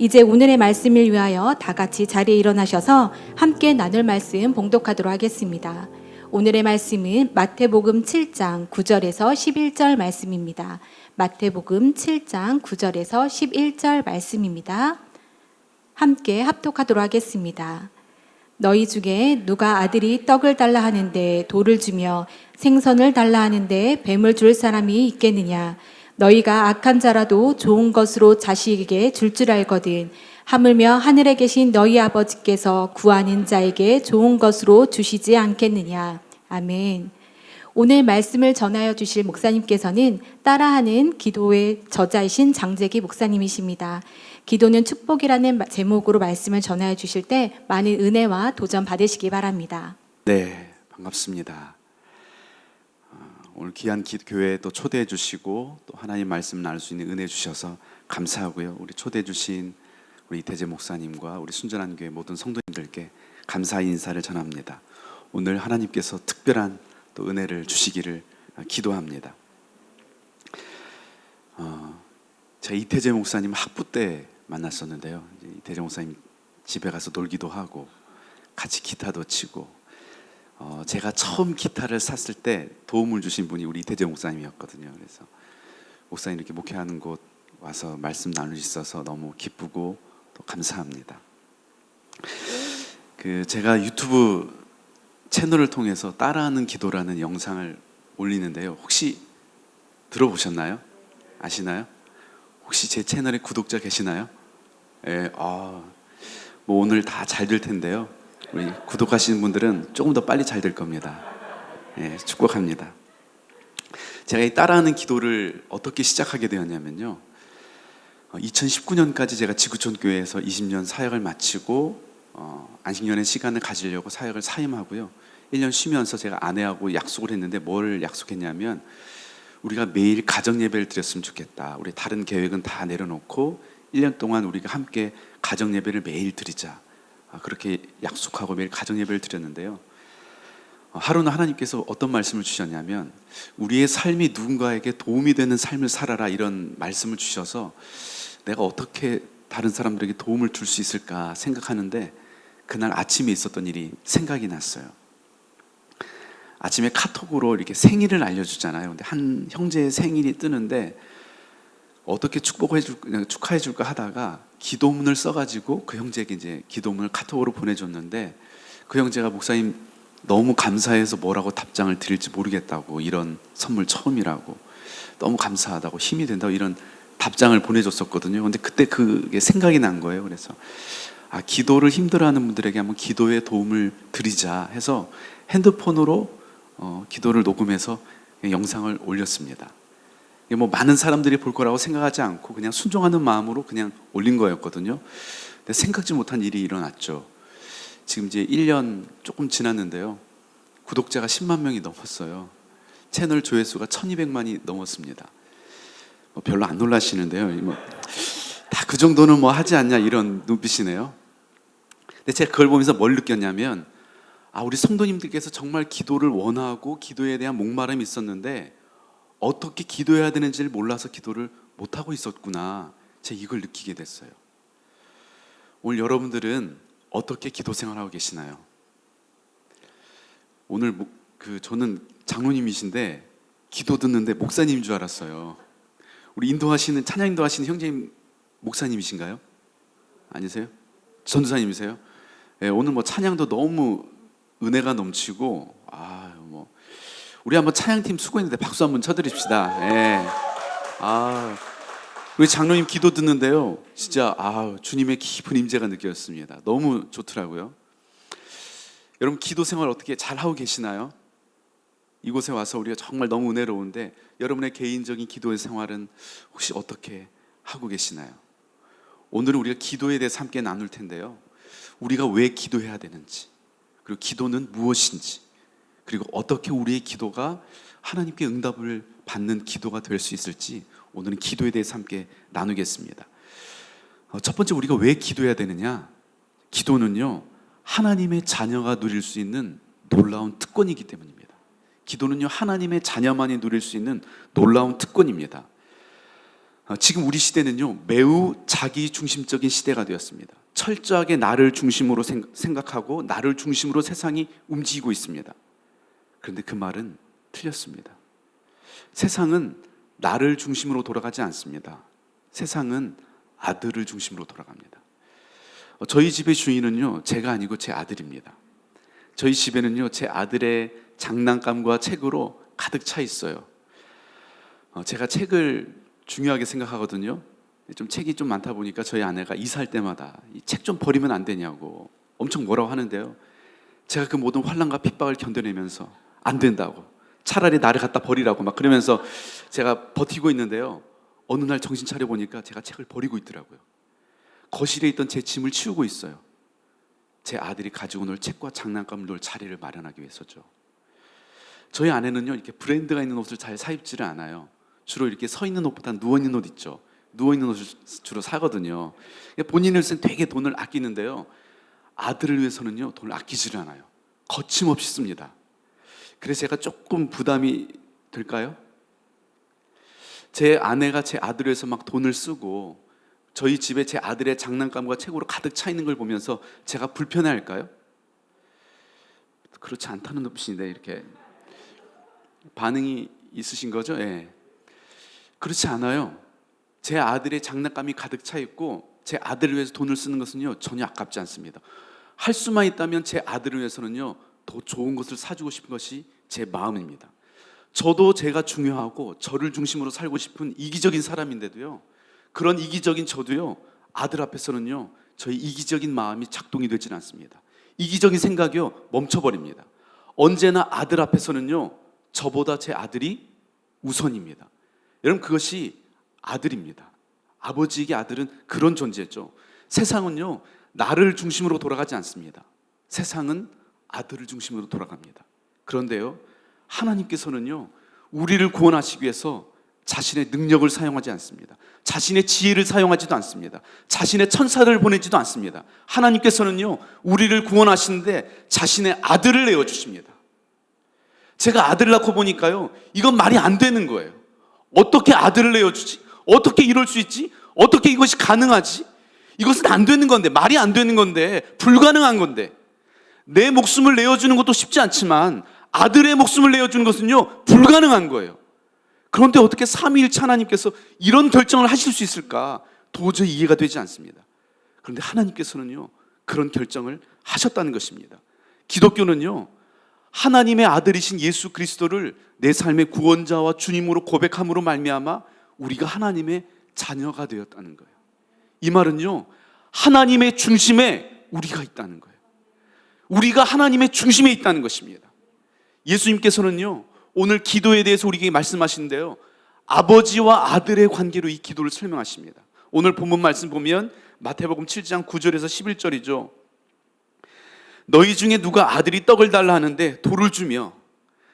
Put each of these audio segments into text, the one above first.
이제 오늘의 말씀을 위하여 다 같이 자리에 일어나셔서 함께 나눌 말씀 봉독하도록 하겠습니다. 오늘의 말씀은 마태복음 7장 9절에서 11절 말씀입니다. 마태복음 7장 9절에서 11절 말씀입니다. 함께 합독하도록 하겠습니다. 너희 중에 누가 아들이 떡을 달라 하는데 돌을 주며 생선을 달라 하는데 뱀을 줄 사람이 있겠느냐? 너희가 악한 자라도 좋은 것으로 자식에게 줄 알거든. 하물며 하늘에 계신 너희 아버지께서 구하는 자에게 좋은 것으로 주시지 않겠느냐? 아멘. 오늘 말씀을 전하여 주실 목사님께서는 따라하는 기도의 저자이신 장재기 목사님이십니다. 기도는 축복이라는 제목으로 말씀을 전하여 주실 때 많은 은혜와 도전 받으시기 바랍니다. 네, 반갑습니다. 오늘 귀한 교회에 또 초대해 주시고 또 하나님 말씀 나눌 수 있는 은혜 주셔서 감사하고요. 우리 초대해 주신 우리 이태재 목사님과 우리 순전한 교회 모든 성도님들께 감사의 인사를 전합니다. 오늘 하나님께서 특별한 또 은혜를 주시기를 기도합니다. 제가 이태재 목사님 학부 때 만났었는데요. 이태재 목사님 집에 가서 놀기도 하고 같이 기타도 치고 제가 처음 기타를 샀을 때 도움을 주신 분이 우리 이태재 목사님이었거든요. 그래서 목사님 이렇게 목회하는 곳 와서 말씀 나눌 수 있어서 너무 기쁘고 또 감사합니다. 제가 유튜브 채널을 통해서 따라하는 기도라는 영상을 올리는데요. 혹시 들어보셨나요? 아시나요? 혹시 제 채널에 구독자 계시나요? 예, 뭐 오늘 다 잘 될 텐데요. 우리 구독하시는 분들은 조금 더 빨리 잘 될 겁니다. 예, 축복합니다. 제가 이 따라하는 기도를 어떻게 시작하게 되었냐면요. 2019년까지 제가 지구촌 교회에서 20년 사역을 마치고 안식년의 시간을 가지려고 사역을 사임하고요. 1년 쉬면서 제가 아내하고 약속을 했는데 뭘 약속했냐면 우리가 매일 가정 예배를 드렸으면 좋겠다. 우리 다른 계획은 다 내려놓고 1년 동안 우리가 함께 가정 예배를 매일 드리자. 그렇게 약속하고 매일 가정 예배를 드렸는데요. 하루는 하나님께서 어떤 말씀을 주셨냐면 우리의 삶이 누군가에게 도움이 되는 삶을 살아라 이런 말씀을 주셔서 내가 어떻게 다른 사람들에게 도움을 줄 수 있을까 생각하는데 그날 아침에 있었던 일이 생각이 났어요. 아침에 카톡으로 이렇게 생일을 알려주잖아요. 근데 한 형제의 생일이 뜨는데 어떻게 축하해 줄까 하다가 기도문을 써가지고 그 형제에게 이제 기도문을 카톡으로 보내줬는데 그 형제가 목사님 너무 감사해서 뭐라고 답장을 드릴지 모르겠다고, 이런 선물 처음이라고, 너무 감사하다고, 힘이 된다고 이런 답장을 보내줬었거든요. 근데 그때 그게 생각이 난 거예요. 그래서 기도를 힘들어하는 분들에게 한번 기도의 도움을 드리자 해서 핸드폰으로 기도를 녹음해서 영상을 올렸습니다. 뭐 많은 사람들이 볼 거라고 생각하지 않고 그냥 순종하는 마음으로 그냥 올린 거였거든요. 근데 생각지 못한 일이 일어났죠. 지금 이제 1년 조금 지났는데요. 구독자가 10만 명이 넘었어요. 채널 조회수가 1200만이 넘었습니다. 별로 안 놀라시는데요. 다 그 정도는 뭐 하지 않냐 이런 눈빛이네요. 근데 제가 그걸 보면서 뭘 느꼈냐면 우리 성도님들께서 정말 기도를 원하고 기도에 대한 목마름이 있었는데 어떻게 기도해야 되는지를 몰라서 기도를 못하고 있었구나. 제가 이걸 느끼게 됐어요. 오늘 여러분들은 어떻게 기도 생활하고 계시나요? 오늘 저는 장로님이신데 기도 듣는데 목사님인 줄 알았어요. 우리 찬양 인도하시는 형제님 목사님이신가요? 아니세요? 전도사님이세요? 네, 오늘 뭐 찬양도 너무 은혜가 넘치고 우리 한번 찬양팀 수고했는데 박수 한번 쳐드립시다. 네. 우리 장로님 기도 듣는데요, 진짜 주님의 깊은 임재가 느껴졌습니다. 너무 좋더라고요. 여러분 기도 생활 어떻게 잘 하고 계시나요? 이곳에 와서 우리가 정말 너무 은혜로운데 여러분의 개인적인 기도의 생활은 혹시 어떻게 하고 계시나요? 오늘은 우리가 기도에 대해서 함께 나눌 텐데요, 우리가 왜 기도해야 되는지, 그리고 기도는 무엇인지, 그리고 어떻게 우리의 기도가 하나님께 응답을 받는 기도가 될 수 있을지 오늘은 기도에 대해서 함께 나누겠습니다. 첫 번째, 우리가 왜 기도해야 되느냐? 기도는요, 하나님의 자녀가 누릴 수 있는 놀라운 특권이기 때문입니다. 기도는요, 하나님의 자녀만이 누릴 수 있는 놀라운 특권입니다. 지금 우리 시대는요, 매우 자기 중심적인 시대가 되었습니다. 철저하게 나를 중심으로 생각하고 나를 중심으로 세상이 움직이고 있습니다. 그런데 그 말은 틀렸습니다. 세상은 나를 중심으로 돌아가지 않습니다. 세상은 아들을 중심으로 돌아갑니다. 저희 집의 주인은요, 제가 아니고 제 아들입니다. 저희 집에는요, 제 아들의 장난감과 책으로 가득 차 있어요. 제가 책을 중요하게 생각하거든요. 좀 책이 좀 많다 보니까 저희 아내가 이사할 때마다 이 책 좀 버리면 안 되냐고 엄청 뭐라고 하는데요. 제가 그 모든 환난과 핍박을 견뎌내면서 안 된다고, 차라리 나를 갖다 버리라고 막 그러면서 제가 버티고 있는데요. 어느 날 정신 차려 보니까 제가 책을 버리고 있더라고요. 거실에 있던 제 짐을 치우고 있어요. 제 아들이 가지고 놀 책과 장난감을 놓을 자리를 마련하기 위해서죠. 저희 아내는요, 이렇게 브랜드가 있는 옷을 잘 사 입지를 않아요. 주로 이렇게 서 있는 옷보다 누워 있는 옷 있죠. 누워 있는 옷을 주로 사거든요. 본인으로서는 되게 돈을 아끼는데요, 아들을 위해서는요, 돈을 아끼지를 않아요. 거침없이 씁니다. 그래서 제가 조금 부담이 될까요? 제 아내가 제 아들을 위해서 막 돈을 쓰고 저희 집에 제 아들의 장난감과 책으로 가득 차 있는 걸 보면서 제가 불편해할까요? 그렇지 않다는 눈빛인데 이렇게 반응이 있으신 거죠? 예. 그렇지 않아요. 제 아들의 장난감이 가득 차 있고 제 아들을 위해서 돈을 쓰는 것은요, 전혀 아깝지 않습니다. 할 수만 있다면 제 아들을 위해서는요, 더 좋은 것을 사주고 싶은 것이 제 마음입니다. 저도 제가 중요하고 저를 중심으로 살고 싶은 이기적인 사람인데도요, 그런 이기적인 저도요, 아들 앞에서는요, 저희 이기적인 마음이 작동이 되지는 않습니다. 이기적인 생각이요, 멈춰버립니다. 언제나 아들 앞에서는요, 저보다 제 아들이 우선입니다. 여러분, 그것이 아들입니다. 아버지에게 아들은 그런 존재죠. 세상은요, 나를 중심으로 돌아가지 않습니다. 세상은 아들을 중심으로 돌아갑니다. 그런데요, 하나님께서는요, 우리를 구원하시기 위해서 자신의 능력을 사용하지 않습니다. 자신의 지혜를 사용하지도 않습니다. 자신의 천사를 보내지도 않습니다. 하나님께서는요, 우리를 구원하시는데 자신의 아들을 내어주십니다. 제가 아들을 낳고 보니까요, 이건 말이 안 되는 거예요. 어떻게 아들을 내어주지? 어떻게 이럴 수 있지? 어떻게 이것이 가능하지? 이것은 안 되는 건데, 말이 안 되는 건데, 불가능한 건데, 내 목숨을 내어주는 것도 쉽지 않지만 아들의 목숨을 내어주는 것은요, 불가능한 거예요. 그런데 어떻게 삼위일체 하나님께서 이런 결정을 하실 수 있을까? 도저히 이해가 되지 않습니다. 그런데 하나님께서는요, 그런 결정을 하셨다는 것입니다. 기독교는요, 하나님의 아들이신 예수 그리스도를 내 삶의 구원자와 주님으로 고백함으로 말미암아 우리가 하나님의 자녀가 되었다는 거예요. 이 말은요, 하나님의 중심에 우리가 있다는 거예요. 우리가 하나님의 중심에 있다는 것입니다. 예수님께서는요, 오늘 기도에 대해서 우리에게 말씀하시는데요, 아버지와 아들의 관계로 이 기도를 설명하십니다. 오늘 본문 말씀 보면 마태복음 7장 9절에서 11절이죠. 너희 중에 누가 아들이 떡을 달라 하는데 돌을 주며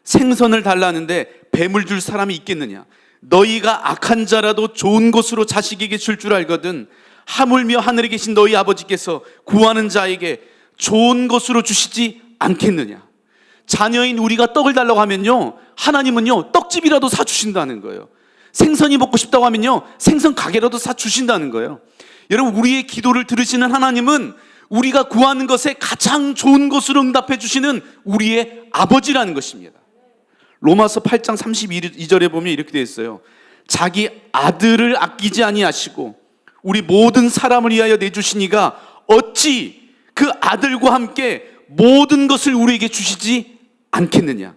생선을 달라 하는데 뱀을 줄 사람이 있겠느냐? 너희가 악한 자라도 좋은 것으로 자식에게 줄 줄 알거든 하물며 하늘에 계신 너희 아버지께서 구하는 자에게 좋은 것으로 주시지 않겠느냐? 자녀인 우리가 떡을 달라고 하면요, 하나님은요, 떡집이라도 사주신다는 거예요. 생선이 먹고 싶다고 하면요, 생선 가게라도 사주신다는 거예요. 여러분, 우리의 기도를 들으시는 하나님은 우리가 구하는 것에 가장 좋은 것으로 응답해 주시는 우리의 아버지라는 것입니다. 로마서 8장 32절에 보면 이렇게 되어 있어요. 자기 아들을 아끼지 아니하시고 우리 모든 사람을 위하여 내주시니가 어찌 그 아들과 함께 모든 것을 우리에게 주시지 않겠느냐?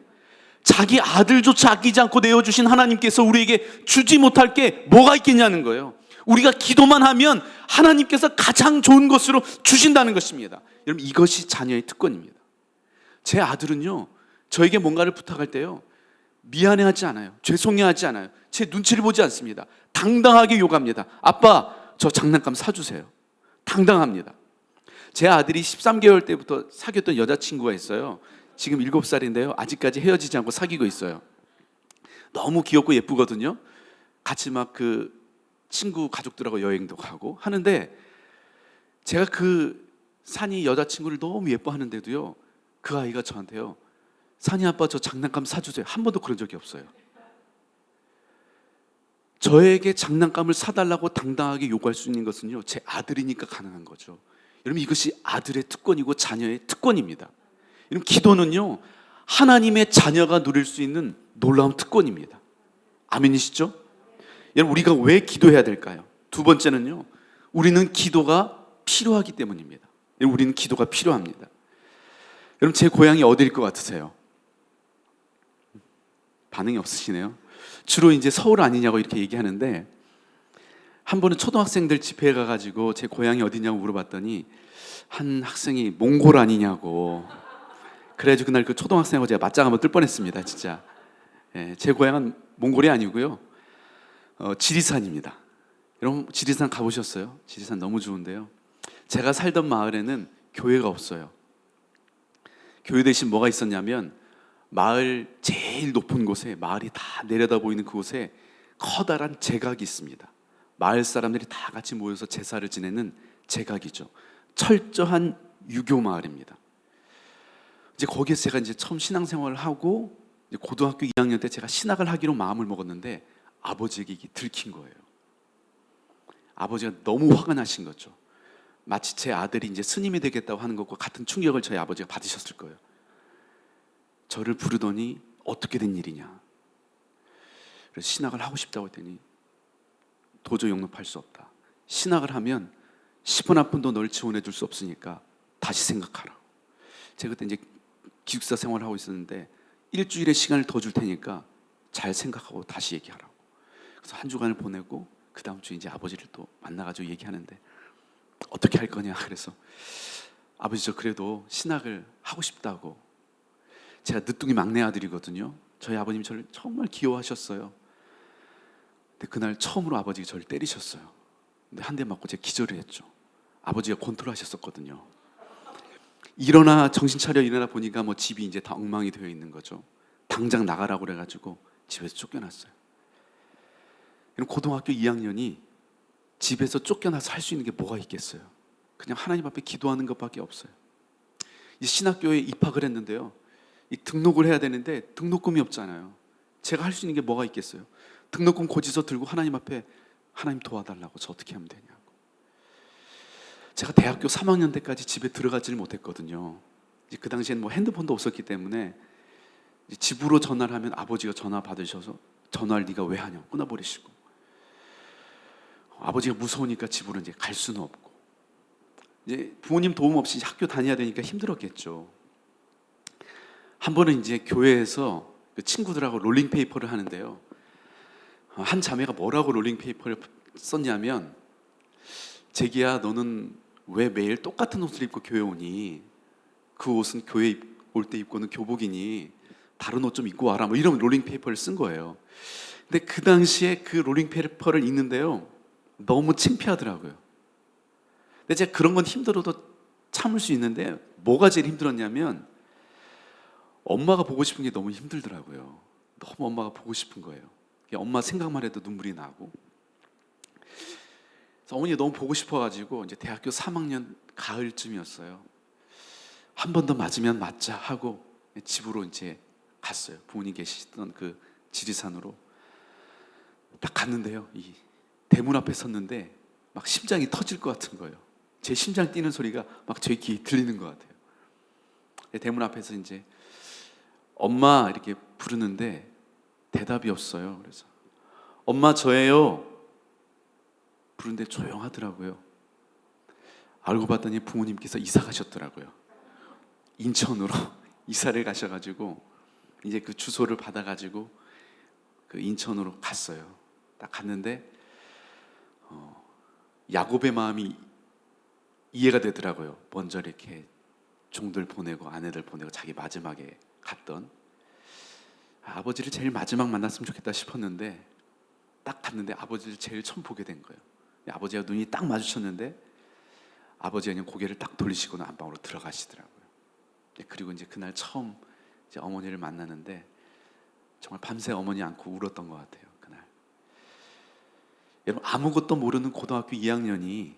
자기 아들조차 아끼지 않고 내어주신 하나님께서 우리에게 주지 못할 게 뭐가 있겠냐는 거예요. 우리가 기도만 하면 하나님께서 가장 좋은 것으로 주신다는 것입니다. 여러분, 이것이 자녀의 특권입니다. 제 아들은요, 저에게 뭔가를 부탁할 때요, 미안해하지 않아요. 죄송해하지 않아요. 제 눈치를 보지 않습니다. 당당하게 요구합니다. 아빠, 저 장난감 사주세요. 당당합니다. 제 아들이 13개월 때부터 사귀었던 여자친구가 있어요. 지금 7살인데요 아직까지 헤어지지 않고 사귀고 있어요. 너무 귀엽고 예쁘거든요. 같이 막 그 친구 가족들하고 여행도 가고 하는데, 제가 그 산이 여자친구를 너무 예뻐하는데도요, 그 아이가 저한테요, 산이 아빠 저 장난감 사주세요. 한 번도 그런 적이 없어요. 저에게 장난감을 사달라고 당당하게 요구할 수 있는 것은요, 제 아들이니까 가능한 거죠. 여러분, 이것이 아들의 특권이고 자녀의 특권입니다. 여러분, 기도는요, 하나님의 자녀가 누릴 수 있는 놀라운 특권입니다. 아멘이시죠? 여러분, 우리가 왜 기도해야 될까요? 두 번째는요, 우리는 기도가 필요하기 때문입니다. 여러분, 우리는 기도가 필요합니다. 여러분, 제 고향이 어디일 것 같으세요? 반응이 없으시네요. 주로 이제 서울 아니냐고 이렇게 얘기하는데, 한 번은 초등학생들 집회에 가가지고 제 고향이 어디냐고 물어봤더니 한 학생이 몽골 아니냐고. 그래가지고 그날 그 초등학생하고 제가 맞짱 한번 뜰 뻔했습니다, 진짜. 예, 제 고향은 몽골이 아니고요, 지리산입니다. 여러분, 지리산 가보셨어요? 지리산 너무 좋은데요, 제가 살던 마을에는 교회가 없어요. 교회 대신 뭐가 있었냐면, 마을 제일 높은 곳에, 마을이 다 내려다 보이는 그곳에 커다란 제각이 있습니다. 마을 사람들이 다 같이 모여서 제사를 지내는 제각이죠. 철저한 유교 마을입니다. 이제 거기에서 제가 이제 처음 신앙생활을 하고, 이제 고등학교 2학년 때 제가 신학을 하기로 마음을 먹었는데 아버지에게 이게 들킨 거예요. 아버지가 너무 화가 나신 거죠. 마치 제 아들이 이제 스님이 되겠다고 하는 것과 같은 충격을 저희 아버지가 받으셨을 거예요. 저를 부르더니 어떻게 된 일이냐. 그래서 신학을 하고 싶다고 했더니 도저히 용납할 수 없다. 신학을 하면 10원 한 푼도 널 지원해 줄 수 없으니까 다시 생각하라. 제가 그때 이제 기숙사 생활을 하고 있었는데, 일주일의 시간을 더 줄 테니까 잘 생각하고 다시 얘기하라고. 그래서 한 주간을 보내고 그 다음 주에 이제 아버지를 또 만나가지고 얘기하는데, 어떻게 할 거냐. 그래서 아버지, 저 그래도 신학을 하고 싶다고. 제가 늦둥이 막내 아들이거든요. 저희 아버님이 저를 정말 귀여워하셨어요. 근데 그날 처음으로 아버지가 저를 때리셨어요. 근데 한 대 맞고 제가 기절을 했죠. 아버지가 권투하셨었거든요. 일어나, 정신 차려 일어나 보니까 뭐 집이 이제 다 엉망이 되어 있는 거죠. 당장 나가라고 그래가지고 집에서 쫓겨났어요. 고등학교 2학년이 집에서 쫓겨나서 할 수 있는 게 뭐가 있겠어요? 그냥 하나님 앞에 기도하는 것밖에 없어요. 이 신학교에 입학을 했는데요, 이 등록을 해야 되는데 등록금이 없잖아요. 제가 할 수 있는 게 뭐가 있겠어요? 등록금 고지서 들고 하나님 앞에, 하나님 도와달라고, 저 어떻게 하면 되냐고. 제가 대학교 3학년 때까지 집에 들어가지를 못했거든요. 이제 그 당시에는 뭐 핸드폰도 없었기 때문에 집으로 전화를 하면 아버지가 전화 받으셔서, 전화를 네가 왜 하냐고 끊어버리시고, 아버지가 무서우니까 집으로 이제 갈 수는 없고, 이제 부모님 도움 없이 학교 다녀야 되니까 힘들었겠죠. 한 번은 이제 교회에서 그 친구들하고 롤링페이퍼를 하는데요, 한 자매가 뭐라고 롤링페이퍼를 썼냐면, 재기야, 너는 왜 매일 똑같은 옷을 입고 교회 오니? 그 옷은 교회 올 때 입고는 교복이니 다른 옷 좀 입고 와라, 뭐 이런 롤링페이퍼를 쓴 거예요. 근데 그 당시에 그 롤링페이퍼를 읽는데요, 너무 창피하더라고요. 근데 제가 그런 건 힘들어도 참을 수 있는데, 뭐가 제일 힘들었냐면, 엄마가 보고 싶은 게 너무 힘들더라고요. 너무 엄마가 보고 싶은 거예요. 엄마 생각만 해도 눈물이 나고. 그래서 어머니가 너무 보고 싶어가지고 이제 대학교 3학년 가을쯤이었어요. 한 번 더 맞으면 맞자 하고 집으로 이제 갔어요. 부모님 계시던 그 지리산으로 딱 갔는데요, 이 대문 앞에 섰는데 막 심장이 터질 것 같은 거예요. 제 심장 뛰는 소리가 막 제 귀에 들리는 것 같아요. 대문 앞에서 이제 엄마 이렇게 부르는데 대답이 없어요. 그래서 엄마 저예요 부르는데 조용하더라고요. 알고 봤더니 부모님께서 이사 가셨더라고요. 인천으로 이사를 가셔가지고 이제 그 주소를 받아가지고 그 인천으로 갔어요. 딱 갔는데 야곱의 마음이 이해가 되더라고요. 먼저 이렇게 종들 보내고 아내들 보내고 자기 마지막에 갔던, 아버지를 제일 마지막 만났으면 좋겠다 싶었는데 딱 갔는데 아버지를 제일 처음 보게 된 거예요. 아버지와 눈이 딱 마주쳤는데 아버지가 그냥 고개를 딱 돌리시고는 안방으로 들어가시더라고요. 그리고 이제 그날 처음 이제 어머니를 만나는데 정말 밤새 어머니 안고 울었던 것 같아요. 그날. 여러분, 아무것도 모르는 고등학교 2학년이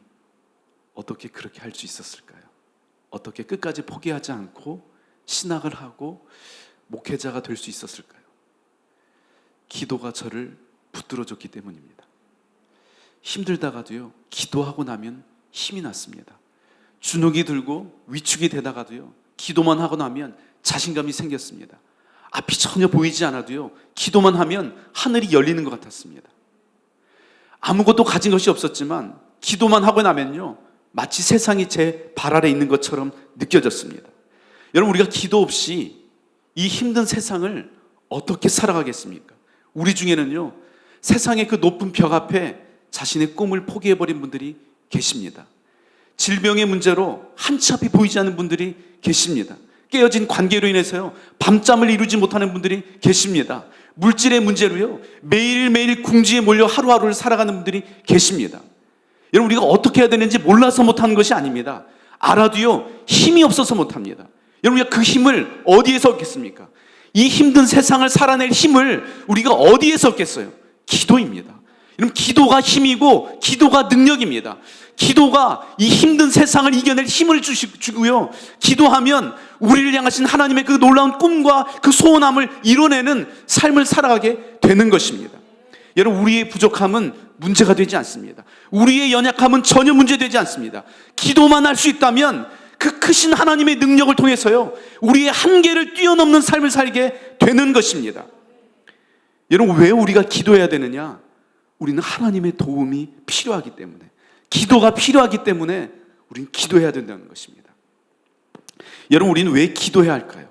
어떻게 그렇게 할 수 있었을까요? 어떻게 끝까지 포기하지 않고 신학을 하고 목회자가 될 수 있었을까요? 기도가 저를 붙들어줬기 때문입니다. 힘들다가도요, 기도하고 나면 힘이 났습니다. 주눅이 들고 위축이 되다가도요, 기도만 하고 나면 자신감이 생겼습니다. 앞이 전혀 보이지 않아도요, 기도만 하면 하늘이 열리는 것 같았습니다. 아무것도 가진 것이 없었지만 기도만 하고 나면요, 마치 세상이 제 발 아래 있는 것처럼 느껴졌습니다. 여러분, 우리가 기도 없이 이 힘든 세상을 어떻게 살아가겠습니까? 우리 중에는요, 세상의 그 높은 벽 앞에 자신의 꿈을 포기해버린 분들이 계십니다. 질병의 문제로 한치 앞이 보이지 않는 분들이 계십니다. 깨어진 관계로 인해서요, 밤잠을 이루지 못하는 분들이 계십니다. 물질의 문제로요, 매일매일 궁지에 몰려 하루하루를 살아가는 분들이 계십니다. 여러분, 우리가 어떻게 해야 되는지 몰라서 못하는 것이 아닙니다. 알아도요, 힘이 없어서 못합니다. 여러분, 우리가 그 힘을 어디에서 얻겠습니까? 이 힘든 세상을 살아낼 힘을 우리가 어디에서 얻겠어요? 기도입니다. 여러분, 기도가 힘이고 기도가 능력입니다. 기도가 이 힘든 세상을 이겨낼 힘을 주고요, 기도하면 우리를 향하신 하나님의 그 놀라운 꿈과 그 소원함을 이뤄내는 삶을 살아가게 되는 것입니다. 여러분, 우리의 부족함은 문제가 되지 않습니다. 우리의 연약함은 전혀 문제되지 않습니다. 기도만 할 수 있다면 그 크신 하나님의 능력을 통해서요, 우리의 한계를 뛰어넘는 삶을 살게 되는 것입니다. 여러분, 왜 우리가 기도해야 되느냐? 우리는 하나님의 도움이 필요하기 때문에, 기도가 필요하기 때문에 우리는 기도해야 된다는 것입니다. 여러분, 우리는 왜 기도해야 할까요?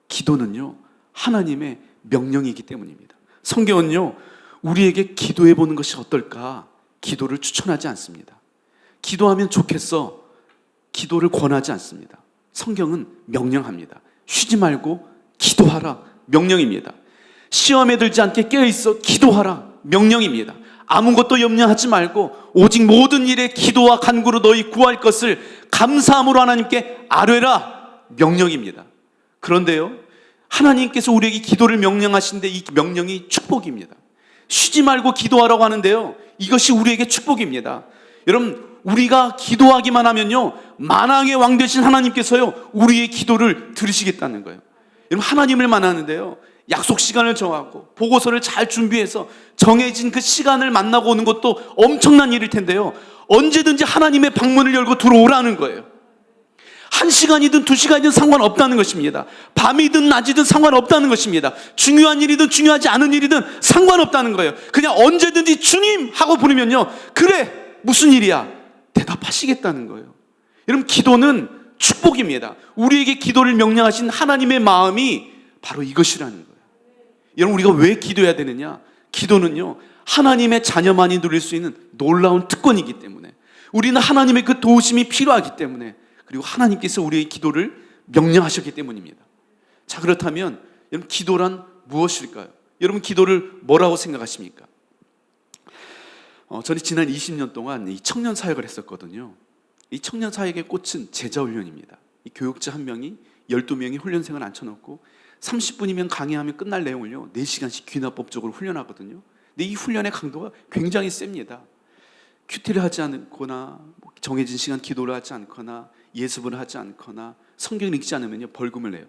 기도는요, 하나님의 명령이기 때문입니다. 성경은요, 우리에게 기도해 보는 것이 어떨까? 기도를 추천하지 않습니다. 기도하면 좋겠어, 기도를 권하지 않습니다. 성경은 명령합니다. 쉬지 말고 기도하라, 명령입니다. 시험에 들지 않게 깨어있어, 기도하라, 명령입니다. 아무것도 염려하지 말고 오직 모든 일에 기도와 간구로 너희 구할 것을 감사함으로 하나님께 아뢰라, 명령입니다. 그런데요, 하나님께서 우리에게 기도를 명령하시는데 이 명령이 축복입니다. 쉬지 말고 기도하라고 하는데요, 이것이 우리에게 축복입니다. 여러분, 우리가 기도하기만 하면요, 만왕의 왕 되신 하나님께서요, 우리의 기도를 들으시겠다는 거예요. 여러분, 하나님을 만나는데요, 약속 시간을 정하고 보고서를 잘 준비해서 정해진 그 시간을 만나고 오는 것도 엄청난 일일 텐데요, 언제든지 하나님의 방문을 열고 들어오라는 거예요. 1시간이든 2시간이든 상관없다는 것입니다. 밤이든 낮이든 상관없다는 것입니다. 중요한 일이든 중요하지 않은 일이든 상관없다는 거예요. 그냥 언제든지 주님 하고 부르면요, 그래, 무슨 일이야? 대답하시겠다는 거예요. 여러분, 기도는 축복입니다. 우리에게 기도를 명령하신 하나님의 마음이 바로 이것이라는 거예요. 여러분, 우리가 왜 기도해야 되느냐? 기도는요, 하나님의 자녀만이 누릴 수 있는 놀라운 특권이기 때문에, 우리는 하나님의 그 도우심이 필요하기 때문에, 그리고 하나님께서 우리의 기도를 명령하셨기 때문입니다. 자, 그렇다면 여러분, 기도란 무엇일까요? 여러분, 기도를 뭐라고 생각하십니까? 저는 지난 20년 동안 이 청년 사역을 했었거든요. 이 청년 사역의 꽃은 제자훈련입니다. 이 교육자 한 명이 12명의 훈련생을 앉혀놓고 30분이면 강의하면 끝날 내용을요, 4시간씩 귀납법적으로 훈련하거든요. 근데 이 훈련의 강도가 굉장히 셉니다. 큐티를 하지 않거나 정해진 시간 기도를 하지 않거나 예습을 하지 않거나 성경을 읽지 않으면요, 벌금을 내요.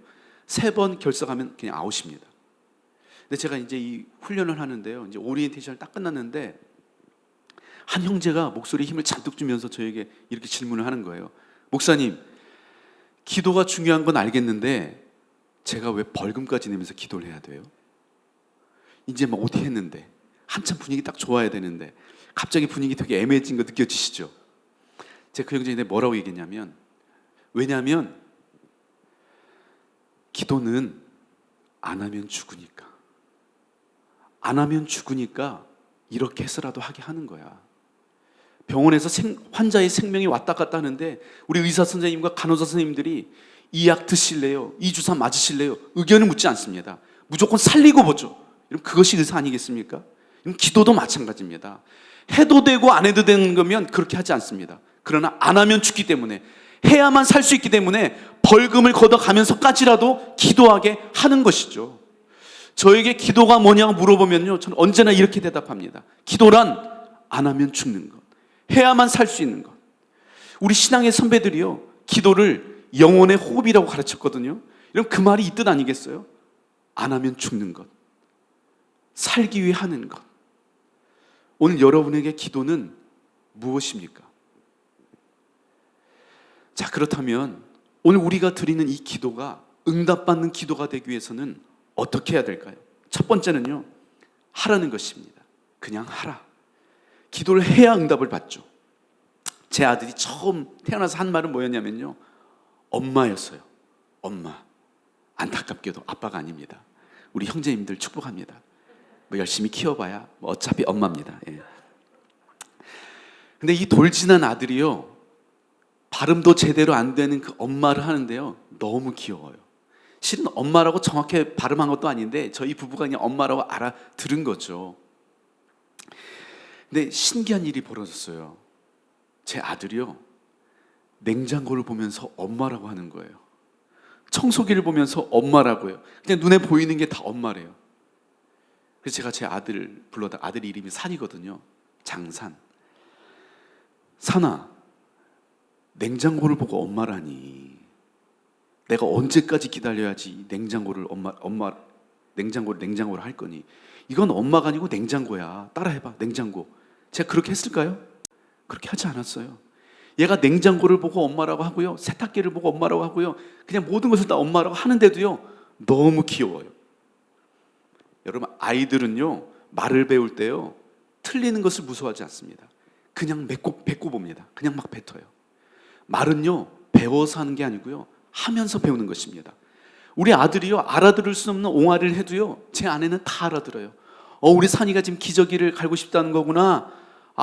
3번 결석하면 그냥 아웃입니다. 근데 제가 이제 이 훈련을 하는데요, 이제 오리엔테이션을 딱 끝났는데 한 형제가 목소리에 힘을 잔뜩 주면서 저에게 이렇게 질문을 하는 거예요. 목사님, 기도가 중요한 건 알겠는데 제가 왜 벌금까지 내면서 기도를 해야 돼요? 이제 막 어떻게 했는데 한참 분위기 딱 좋아야 되는데 갑자기 분위기 되게 애매해진 거 느껴지시죠? 제가 그 형제한테 뭐라고 얘기했냐면, 왜냐하면 기도는 안 하면 죽으니까, 안 하면 죽으니까 이렇게 해서라도 하게 하는 거야. 병원에서 환자의 생명이 왔다 갔다 하는데 우리 의사 선생님과 간호사 선생님들이 이 약 드실래요? 이 주사 맞으실래요? 의견을 묻지 않습니다. 무조건 살리고 보죠. 그것이 의사 아니겠습니까? 기도도 마찬가지입니다. 해도 되고 안 해도 되는 거면 그렇게 하지 않습니다. 그러나 안 하면 죽기 때문에, 해야만 살 수 있기 때문에 벌금을 걷어가면서까지라도 기도하게 하는 것이죠. 저에게 기도가 뭐냐고 물어보면요, 저는 언제나 이렇게 대답합니다. 기도란 안 하면 죽는 것, 해야만 살 수 있는 것. 우리 신앙의 선배들이요, 기도를 영혼의 호흡이라고 가르쳤거든요. 여러분, 그 말이 이 뜻 아니겠어요? 안 하면 죽는 것, 살기 위해 하는 것. 오늘 여러분에게 기도는 무엇입니까? 자, 그렇다면 오늘 우리가 드리는 이 기도가 응답받는 기도가 되기 위해서는 어떻게 해야 될까요? 첫 번째는요, 하라는 것입니다. 그냥 하라. 기도를 해야 응답을 받죠. 제 아들이 처음 태어나서 한 말은 뭐였냐면요, 엄마였어요. 엄마. 안타깝게도 아빠가 아닙니다. 우리 형제님들 축복합니다. 뭐 열심히 키워봐야 뭐 어차피 엄마입니다. 예. 근데 이 돌진한 아들이요, 발음도 제대로 안 되는 그 엄마를 하는데요, 너무 귀여워요. 실은 엄마라고 정확히 발음한 것도 아닌데 저희 부부가 그냥 엄마라고 알아들은 거죠. 근데 신기한 일이 벌어졌어요. 제 아들이요, 냉장고를 보면서 엄마라고 하는 거예요. 청소기를 보면서 엄마라고요. 그냥 눈에 보이는 게 다 엄마래요. 그래서 제가 제 아들을 불러다, 아들 이름이 산이거든요. 장산. 산아, 냉장고를 보고 엄마라니. 내가 언제까지 기다려야지 냉장고를 냉장고를 할 거니? 이건 엄마가 아니고 냉장고야. 따라해봐, 냉장고. 제가 그렇게 했을까요? 그렇게 하지 않았어요. 얘가 냉장고를 보고 엄마라고 하고요, 세탁기를 보고 엄마라고 하고요, 그냥 모든 것을 다 엄마라고 하는데도요, 너무 귀여워요. 여러분, 아이들은요, 말을 배울 때요, 틀리는 것을 무서워하지 않습니다. 그냥 뱉고 봅니다. 그냥 막 뱉어요. 말은요, 배워서 하는 게 아니고요, 하면서 배우는 것입니다. 우리 아들이요, 알아들을 수 없는 옹알이를 해도요, 제 아내는 다 알아들어요. 우리 산이가 지금 기저귀를 갈고 싶다는 거구나.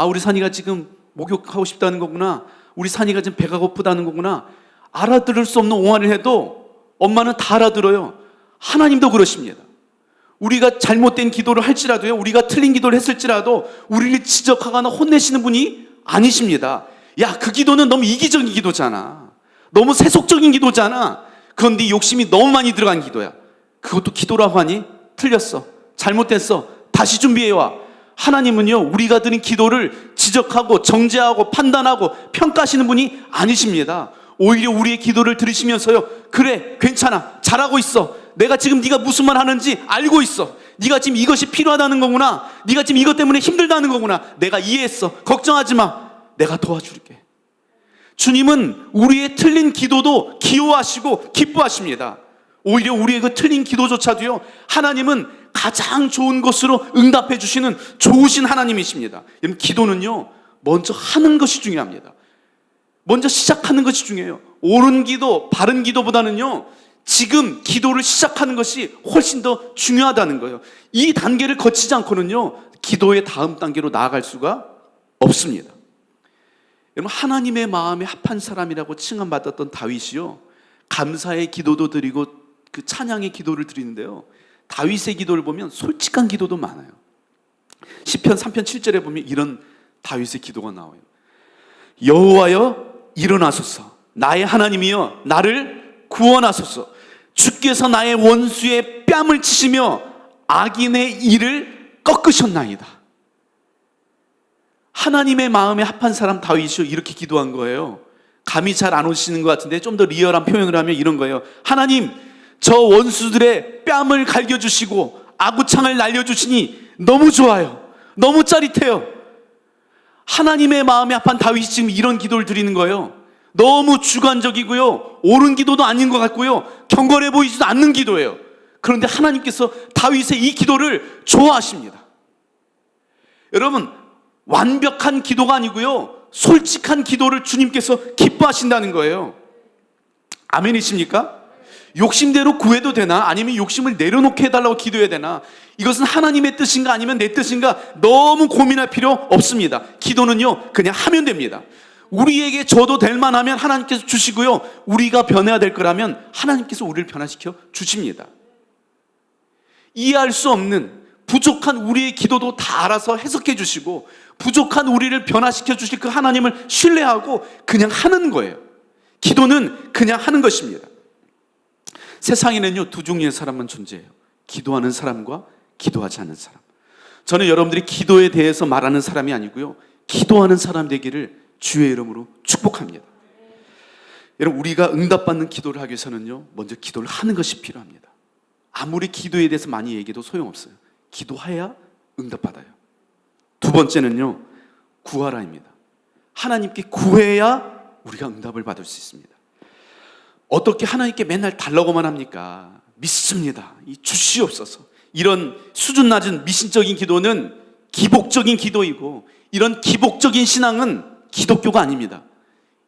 우리 산이가 지금 목욕하고 싶다는 거구나. 우리 산이가 지금 배가 고프다는 거구나. 알아들을 수 없는 옹알이를 해도 엄마는 다 알아들어요. 하나님도 그러십니다. 우리가 잘못된 기도를 할지라도요, 우리가 틀린 기도를 했을지라도 우리를 지적하거나 혼내시는 분이 아니십니다. 야, 그 기도는 너무 이기적인 기도잖아. 너무 세속적인 기도잖아. 그건 네 욕심이 너무 많이 들어간 기도야. 그것도 기도라고 하니? 틀렸어. 잘못됐어. 다시 준비해와. 하나님은요, 우리가 드린 기도를 지적하고 정죄하고 판단하고 평가하시는 분이 아니십니다. 오히려 우리의 기도를 들으시면서요, 그래, 괜찮아, 잘하고 있어. 내가 지금 네가 무슨 말 하는지 알고 있어. 네가 지금 이것이 필요하다는 거구나. 네가 지금 이것 때문에 힘들다는 거구나. 내가 이해했어. 걱정하지 마. 내가 도와줄게. 주님은 우리의 틀린 기도도 기호하시고 기뻐하십니다. 오히려 우리의 그 틀린 기도조차도요, 하나님은 가장 좋은 것으로 응답해 주시는 좋으신 하나님이십니다. 여러분, 기도는요, 먼저 하는 것이 중요합니다. 먼저 시작하는 것이 중요해요. 옳은 기도, 바른 기도보다는요, 지금 기도를 시작하는 것이 훨씬 더 중요하다는 거예요. 이 단계를 거치지 않고는요, 기도의 다음 단계로 나아갈 수가 없습니다. 여러분, 하나님의 마음에 합한 사람이라고 칭함받았던 다윗이요, 감사의 기도도 드리고 그 찬양의 기도를 드리는데요, 다윗의 기도를 보면 솔직한 기도도 많아요. 시편 3편 7절에 보면 이런 다윗의 기도가 나와요. 여호와여, 일어나소서. 나의 하나님이여, 나를 구원하소서. 주께서 나의 원수의 뺨을 치시며 악인의 이를 꺾으셨나이다. 하나님의 마음에 합한 사람 다윗이 이렇게 기도한 거예요. 감이 잘 안 오시는 것 같은데 좀 더 리얼한 표현을 하면 이런 거예요. 하나님, 저 원수들의 뺨을 갈겨주시고 아구창을 날려주시니 너무 좋아요. 너무 짜릿해요. 하나님의 마음에 합한 다윗이 지금 이런 기도를 드리는 거예요. 너무 주관적이고요, 옳은 기도도 아닌 것 같고요, 경건해 보이지도 않는 기도예요. 그런데 하나님께서 다윗의 이 기도를 좋아하십니다. 여러분, 완벽한 기도가 아니고요, 솔직한 기도를 주님께서 기뻐하신다는 거예요. 아멘이십니까? 욕심대로 구해도 되나? 아니면 욕심을 내려놓게 해달라고 기도해야 되나? 이것은 하나님의 뜻인가 아니면 내 뜻인가 너무 고민할 필요 없습니다. 기도는요, 그냥 하면 됩니다. 우리에게 줘도 될 만하면 하나님께서 주시고요, 우리가 변해야 될 거라면 하나님께서 우리를 변화시켜 주십니다. 이해할 수 없는 부족한 우리의 기도도 다 알아서 해석해 주시고, 부족한 우리를 변화시켜 주실 그 하나님을 신뢰하고 그냥 하는 거예요. 기도는 그냥 하는 것입니다. 세상에는요, 두 종류의 사람만 존재해요. 기도하는 사람과 기도하지 않는 사람. 저는 여러분들이 기도에 대해서 말하는 사람이 아니고요, 기도하는 사람 되기를 주의 이름으로 축복합니다. 여러분, 우리가 응답받는 기도를 하기 위해서는요, 먼저 기도를 하는 것이 필요합니다. 아무리 기도에 대해서 많이 얘기해도 소용없어요. 기도해야 응답받아요. 두 두 번째는요, 구하라입니다. 하나님께 구해야 우리가 응답을 받을 수 있습니다. 어떻게 하나님께 맨날 달라고만 합니까? 믿습니다. 이 주시옵소서. 이런 수준 낮은 미신적인 기도는 기복적인 기도이고, 이런 기복적인 신앙은 기독교가 아닙니다.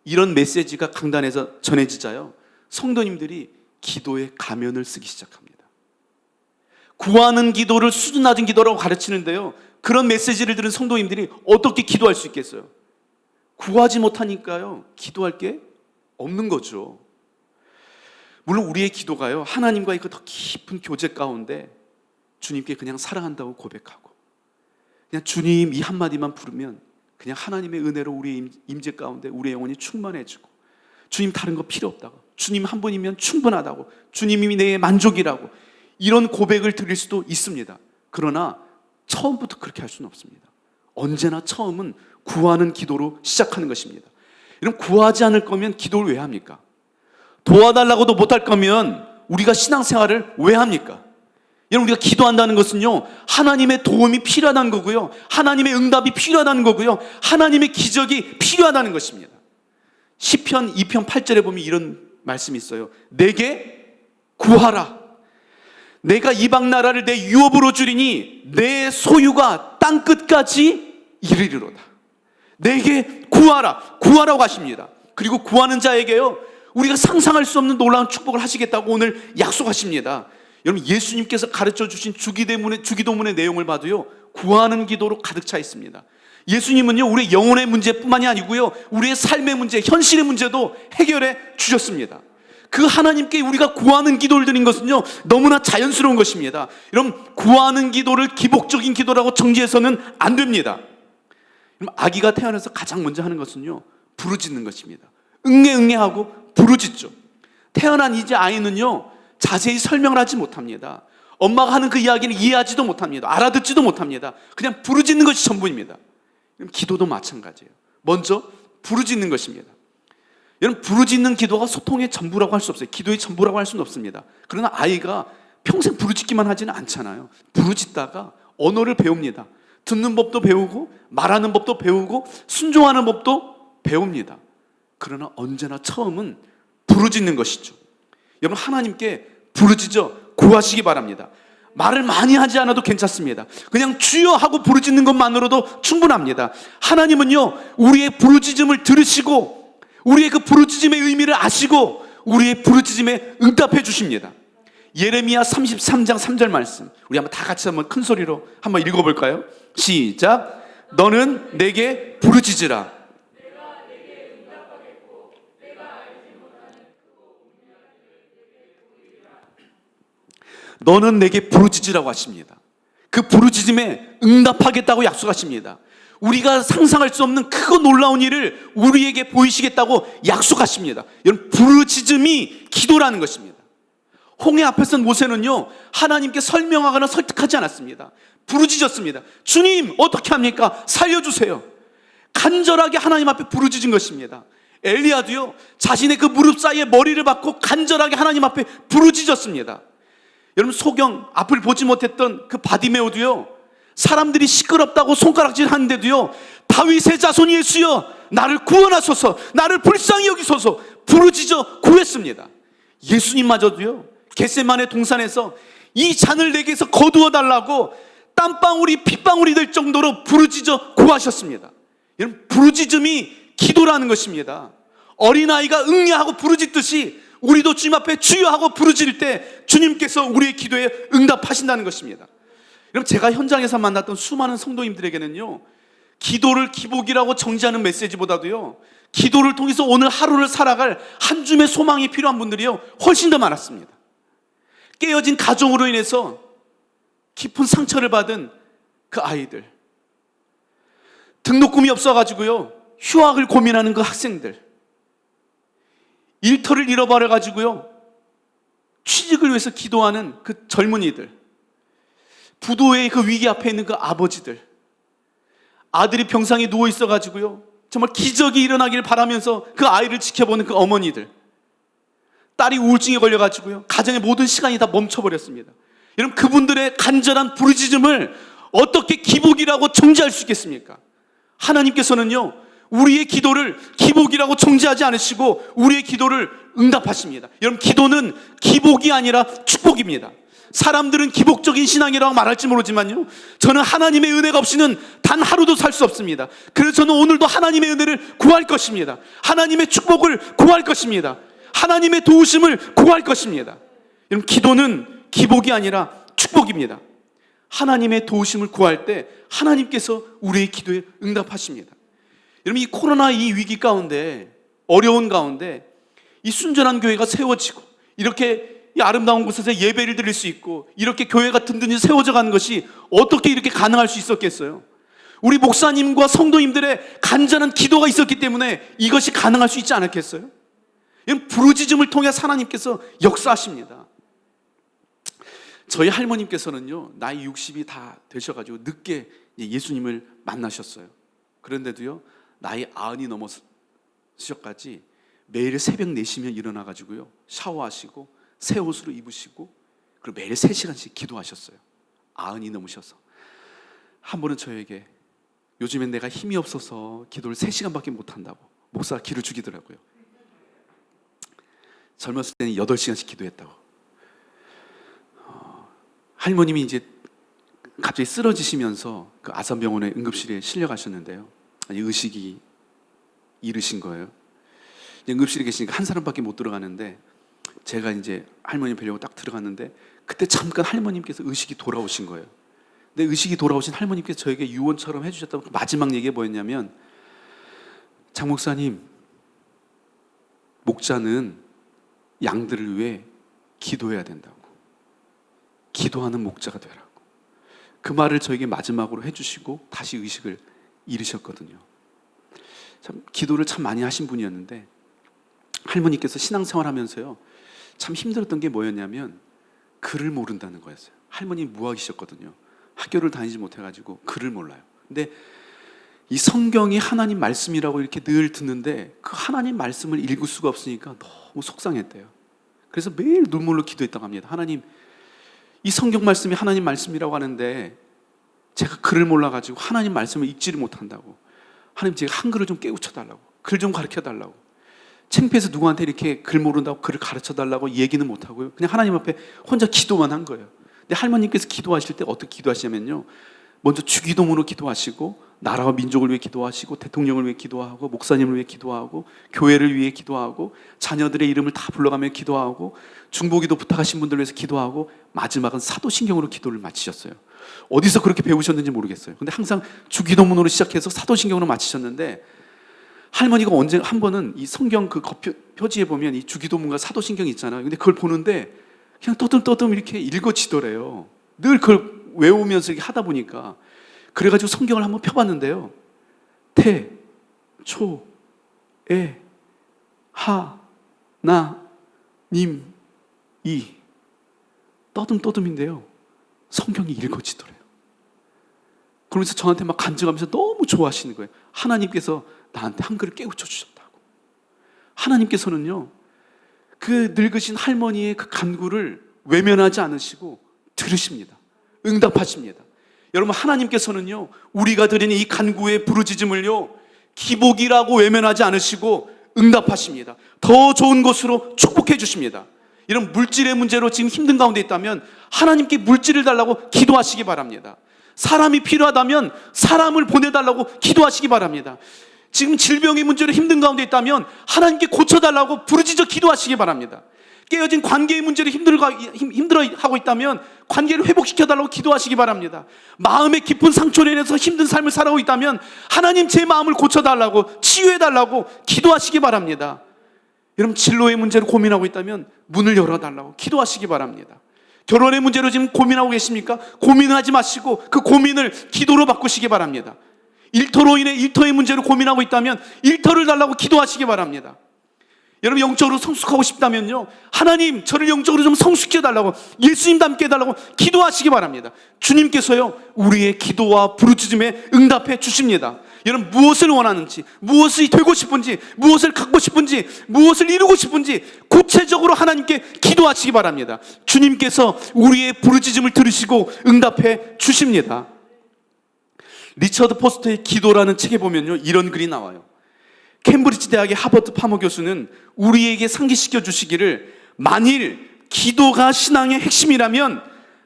이런 메시지가 강단에서 전해지자요, 성도님들이 기도의 가면을 쓰기 시작합니다. 구하는 기도를 수준 낮은 기도라고 가르치는데요, 그런 메시지를 들은 성도님들이 어떻게 기도할 수 있겠어요? 구하지 못하니까요, 기도할 게 없는 거죠. 물론 우리의 기도가요, 하나님과의 그 더 깊은 교제 가운데 주님께 그냥 사랑한다고 고백하고, 그냥 주님 이 한마디만 부르면 그냥 하나님의 은혜로 우리의 임재 가운데 우리의 영혼이 충만해지고, 주님 다른 거 필요 없다고, 주님 한 분이면 충분하다고, 주님이 내 만족이라고, 이런 고백을 드릴 수도 있습니다. 그러나 처음부터 그렇게 할 수는 없습니다. 언제나 처음은 구하는 기도로 시작하는 것입니다. 여러분, 구하지 않을 거면 기도를 왜 합니까? 도와달라고도 못할 거면 우리가 신앙생활을 왜 합니까? 여러분, 우리가 기도한다는 것은요, 하나님의 도움이 필요하다는 거고요, 하나님의 응답이 필요하다는 거고요, 하나님의 기적이 필요하다는 것입니다. 시편 2편 8절에 보면 이런 말씀이 있어요. 내게 구하라. 내가 이방 나라를 내 유업으로 주리니 내 소유가 땅끝까지 이르리로다. 내게 구하라. 구하라고 하십니다. 그리고 구하는 자에게요, 우리가 상상할 수 없는 놀라운 축복을 하시겠다고 오늘 약속하십니다. 여러분, 예수님께서 가르쳐 주신 주기도문의 내용을 봐도요, 구하는 기도로 가득 차 있습니다. 예수님은요, 우리의 영혼의 문제뿐만이 아니고요, 우리의 삶의 문제, 현실의 문제도 해결해 주셨습니다. 그 하나님께 우리가 구하는 기도를 드린 것은요, 너무나 자연스러운 것입니다. 여러분, 구하는 기도를 기복적인 기도라고 정지해서는 안 됩니다. 여러분, 아기가 태어나서 가장 먼저 하는 것은요, 부르짖는 것입니다. 응애응애하고 부르짖죠. 태어난 이제 아이는요, 자세히 설명을 하지 못합니다. 엄마가 하는 그 이야기를 이해하지도 못합니다. 알아듣지도 못합니다. 그냥 부르짖는 것이 전부입니다. 기도도 마찬가지예요. 먼저 부르짖는 것입니다. 여러분, 부르짖는 기도가 소통의 전부라고 할 수 없어요. 기도의 전부라고 할 수는 없습니다. 그러나 아이가 평생 부르짖기만 하지는 않잖아요. 부르짖다가 언어를 배웁니다. 듣는 법도 배우고, 말하는 법도 배우고, 순종하는 법도 배웁니다. 그러나 언제나 처음은 부르짖는 것이죠. 여러분, 하나님께 부르짖어 구하시기 바랍니다. 말을 많이 하지 않아도 괜찮습니다. 그냥 주여 하고 부르짖는 것만으로도 충분합니다. 하나님은요, 우리의 부르짖음을 들으시고, 우리의 그 부르짖음의 의미를 아시고, 우리의 부르짖음에 응답해 주십니다. 예레미야 33장 3절 말씀, 우리 한번 다 같이 한번 큰 소리로 한번 읽어볼까요? 시작. 너는 내게 부르짖으라. 너는 내게 부르짖으라고 하십니다. 그 부르짖음에 응답하겠다고 약속하십니다. 우리가 상상할 수 없는 크고 놀라운 일을 우리에게 보이시겠다고 약속하십니다. 여러분, 부르짖음이 기도라는 것입니다. 홍해 앞에 선 모세는요, 하나님께 설명하거나 설득하지 않았습니다. 부르짖었습니다. 주님, 어떻게 합니까? 살려주세요. 간절하게 하나님 앞에 부르짖은 것입니다. 엘리야도요, 자신의 그 무릎 사이에 머리를 박고 간절하게 하나님 앞에 부르짖었습니다. 여러분, 소경 앞을 보지 못했던 그 바디메오도요, 사람들이 시끄럽다고 손가락질 하는데도요, 다윗의 자손 예수여 나를 구원하소서, 나를 불쌍히 여기소서 부르짖어 구했습니다. 예수님마저도요, 겟세마네 동산에서 이 잔을 내게서 거두어 달라고 땀방울이 핏방울이 될 정도로 부르짖어 구하셨습니다. 여러분, 부르짖음이 기도라는 것입니다. 어린아이가 응애하고 부르짖듯이 우리도 주님 앞에 주여 하고 부르짖을 때 주님께서 우리의 기도에 응답하신다는 것입니다. 여러분, 제가 현장에서 만났던 수많은 성도님들에게는요, 기도를 기복이라고 정지하는 메시지보다도요, 기도를 통해서 오늘 하루를 살아갈 한 줌의 소망이 필요한 분들이요, 훨씬 더 많았습니다. 깨어진 가정으로 인해서 깊은 상처를 받은 그 아이들, 등록금이 없어가지고요, 휴학을 고민하는 그 학생들, 일터를 잃어버려가지고요, 취직을 위해서 기도하는 그 젊은이들, 부도의 그 위기 앞에 있는 그 아버지들, 아들이 병상에 누워 있어가지고요, 정말 기적이 일어나기를 바라면서 그 아이를 지켜보는 그 어머니들, 딸이 우울증에 걸려가지고요, 가정의 모든 시간이 다 멈춰버렸습니다. 여러분, 그분들의 간절한 부르짖음을 어떻게 기복이라고 정죄할 수 있겠습니까? 하나님께서는요, 우리의 기도를 기복이라고 정죄하지 않으시고 우리의 기도를 응답하십니다. 여러분, 기도는 기복이 아니라 축복입니다. 사람들은 기복적인 신앙이라고 말할지 모르지만요, 저는 하나님의 은혜가 없이는 단 하루도 살 수 없습니다. 그래서 저는 오늘도 하나님의 은혜를 구할 것입니다. 하나님의 축복을 구할 것입니다. 하나님의 도우심을 구할 것입니다. 여러분, 기도는 기복이 아니라 축복입니다. 하나님의 도우심을 구할 때 하나님께서 우리의 기도에 응답하십니다. 여러분, 이 코로나 이 위기 가운데, 어려운 가운데 이 순전한 교회가 세워지고 이렇게 이 아름다운 곳에서 예배를 드릴 수 있고 이렇게 교회가 든든히 세워져 가는 것이 어떻게 이렇게 가능할 수 있었겠어요? 우리 목사님과 성도님들의 간절한 기도가 있었기 때문에 이것이 가능할 수 있지 않았겠어요? 이런 부르짖음을 통해 하나님께서 역사하십니다. 저희 할머님께서는요, 나이 60이 다 되셔가지고 늦게 예수님을 만나셨어요. 그런데도요, 나이 90이 넘어서까지 매일 새벽 4시면 일어나가지고요, 샤워하시고 새 옷으로 입으시고 그리고 매일 3시간씩 기도하셨어요. 90이 넘으셔서. 한 번은 저에게 요즘엔 내가 힘이 없어서 기도를 3시간밖에 못한다고 목사가 기를 죽이더라고요. 젊었을 때는 8시간씩 기도했다고. 할머님이 이제 갑자기 쓰러지시면서 그 아산병원의 응급실에 실려가셨는데요, 의식이 잃으신 거예요. 응급실에 계시니까 한 사람밖에 못 들어가는데 제가 이제 할머님 뵈려고 딱 들어갔는데 그때 잠깐 할머님께서 의식이 돌아오신 거예요. 근데 의식이 돌아오신 할머님께서 저에게 유언처럼 해주셨던 그 마지막 얘기가 뭐였냐면, 장 목사님, 목자는 양들을 위해 기도해야 된다고. 기도하는 목자가 되라고. 그 말을 저에게 마지막으로 해주시고 다시 의식을 잃으셨거든요. 참 기도를 참 많이 하신 분이었는데, 할머니께서 신앙생활 하면서요, 참 힘들었던 게 뭐였냐면 글을 모른다는 거였어요. 할머니 무학이셨거든요. 학교를 다니지 못해가지고 글을 몰라요. 근데 이 성경이 하나님 말씀이라고 이렇게 늘 듣는데 그 하나님 말씀을 읽을 수가 없으니까 너무 속상했대요. 그래서 매일 눈물로 기도했다고 합니다. 하나님, 이 성경 말씀이 하나님 말씀이라고 하는데 제가 글을 몰라가지고 하나님 말씀을 읽지를 못한다고. 하나님, 제가 한글을 좀 깨우쳐달라고, 글 좀 가르쳐달라고. 창피해서 누구한테 이렇게 글 모른다고 글을 가르쳐달라고 얘기는 못하고요, 그냥 하나님 앞에 혼자 기도만 한 거예요. 근데 할머님께서 기도하실 때 어떻게 기도하시냐면요, 먼저 주기도문으로 기도하시고 나라와 민족을 위해 기도하시고 대통령을 위해 기도하고 목사님을 위해 기도하고 교회를 위해 기도하고 자녀들의 이름을 다 불러가며 기도하고 중보기도 부탁하신 분들을 위해서 기도하고 마지막은 사도신경으로 기도를 마치셨어요. 어디서 그렇게 배우셨는지 모르겠어요. 근데 항상 주기도문으로 시작해서 사도신경으로 마치셨는데, 할머니가 언제 한 번은 이 성경 그 표지에 보면 이 주기도문과 사도신경이 있잖아요. 근데 그걸 보는데 그냥 떠듬떠듬 이렇게 읽어지더래요. 늘 그걸 외우면서 이렇게 하다 보니까. 그래가지고 성경을 한번 펴봤는데요, 태, 초, 에, 하, 나, 님, 이 떠듬떠듬인데요, 성경이 읽어지더래요. 그러면서 저한테 막 간증하면서 너무 좋아하시는 거예요. 하나님께서 나한테 한글을 깨우쳐 주셨다고. 하나님께서는요, 그 늙으신 할머니의 그 간구를 외면하지 않으시고 들으십니다. 응답하십니다. 여러분, 하나님께서는요, 우리가 드리는 이 간구의 부르짖음을요, 기복이라고 외면하지 않으시고 응답하십니다. 더 좋은 것으로 축복해 주십니다. 이런 물질의 문제로 지금 힘든 가운데 있다면 하나님께 물질을 달라고 기도하시기 바랍니다. 사람이 필요하다면 사람을 보내달라고 기도하시기 바랍니다. 지금 질병의 문제로 힘든 가운데 있다면 하나님께 고쳐달라고 부르짖어 기도하시기 바랍니다. 깨어진 관계의 문제로 힘들어하고 있다면 관계를 회복시켜달라고 기도하시기 바랍니다. 마음의 깊은 상처로 인해서 힘든 삶을 살아오고 있다면 하나님, 제 마음을 고쳐달라고, 치유해달라고 기도하시기 바랍니다. 여러분, 진로의 문제로 고민하고 있다면 문을 열어달라고 기도하시기 바랍니다. 결혼의 문제로 지금 고민하고 계십니까? 고민하지 마시고 그 고민을 기도로 바꾸시기 바랍니다. 일터로 인해 일터의 문제로 고민하고 있다면 일터를 달라고 기도하시기 바랍니다. 여러분, 영적으로 성숙하고 싶다면요, 하나님, 저를 영적으로 좀 성숙해달라고, 예수님 닮게 해달라고 기도하시기 바랍니다. 주님께서요, 우리의 기도와 부르짖음에 응답해 주십니다. 여러분, 무엇을 원하는지, 무엇이 되고 싶은지, 무엇을 갖고 싶은지, 무엇을 이루고 싶은지 구체적으로 하나님께 기도하시기 바랍니다. 주님께서 우리의 부르짖음을 들으시고 응답해 주십니다. 리처드 포스터의 기도라는 책에 보면요, 이런 글이 나와요. 캠브리지 대학의 하버트 파머 교수는 우리에게 상기시켜 주시기를, 만일 기도가 신앙의 핵심이라면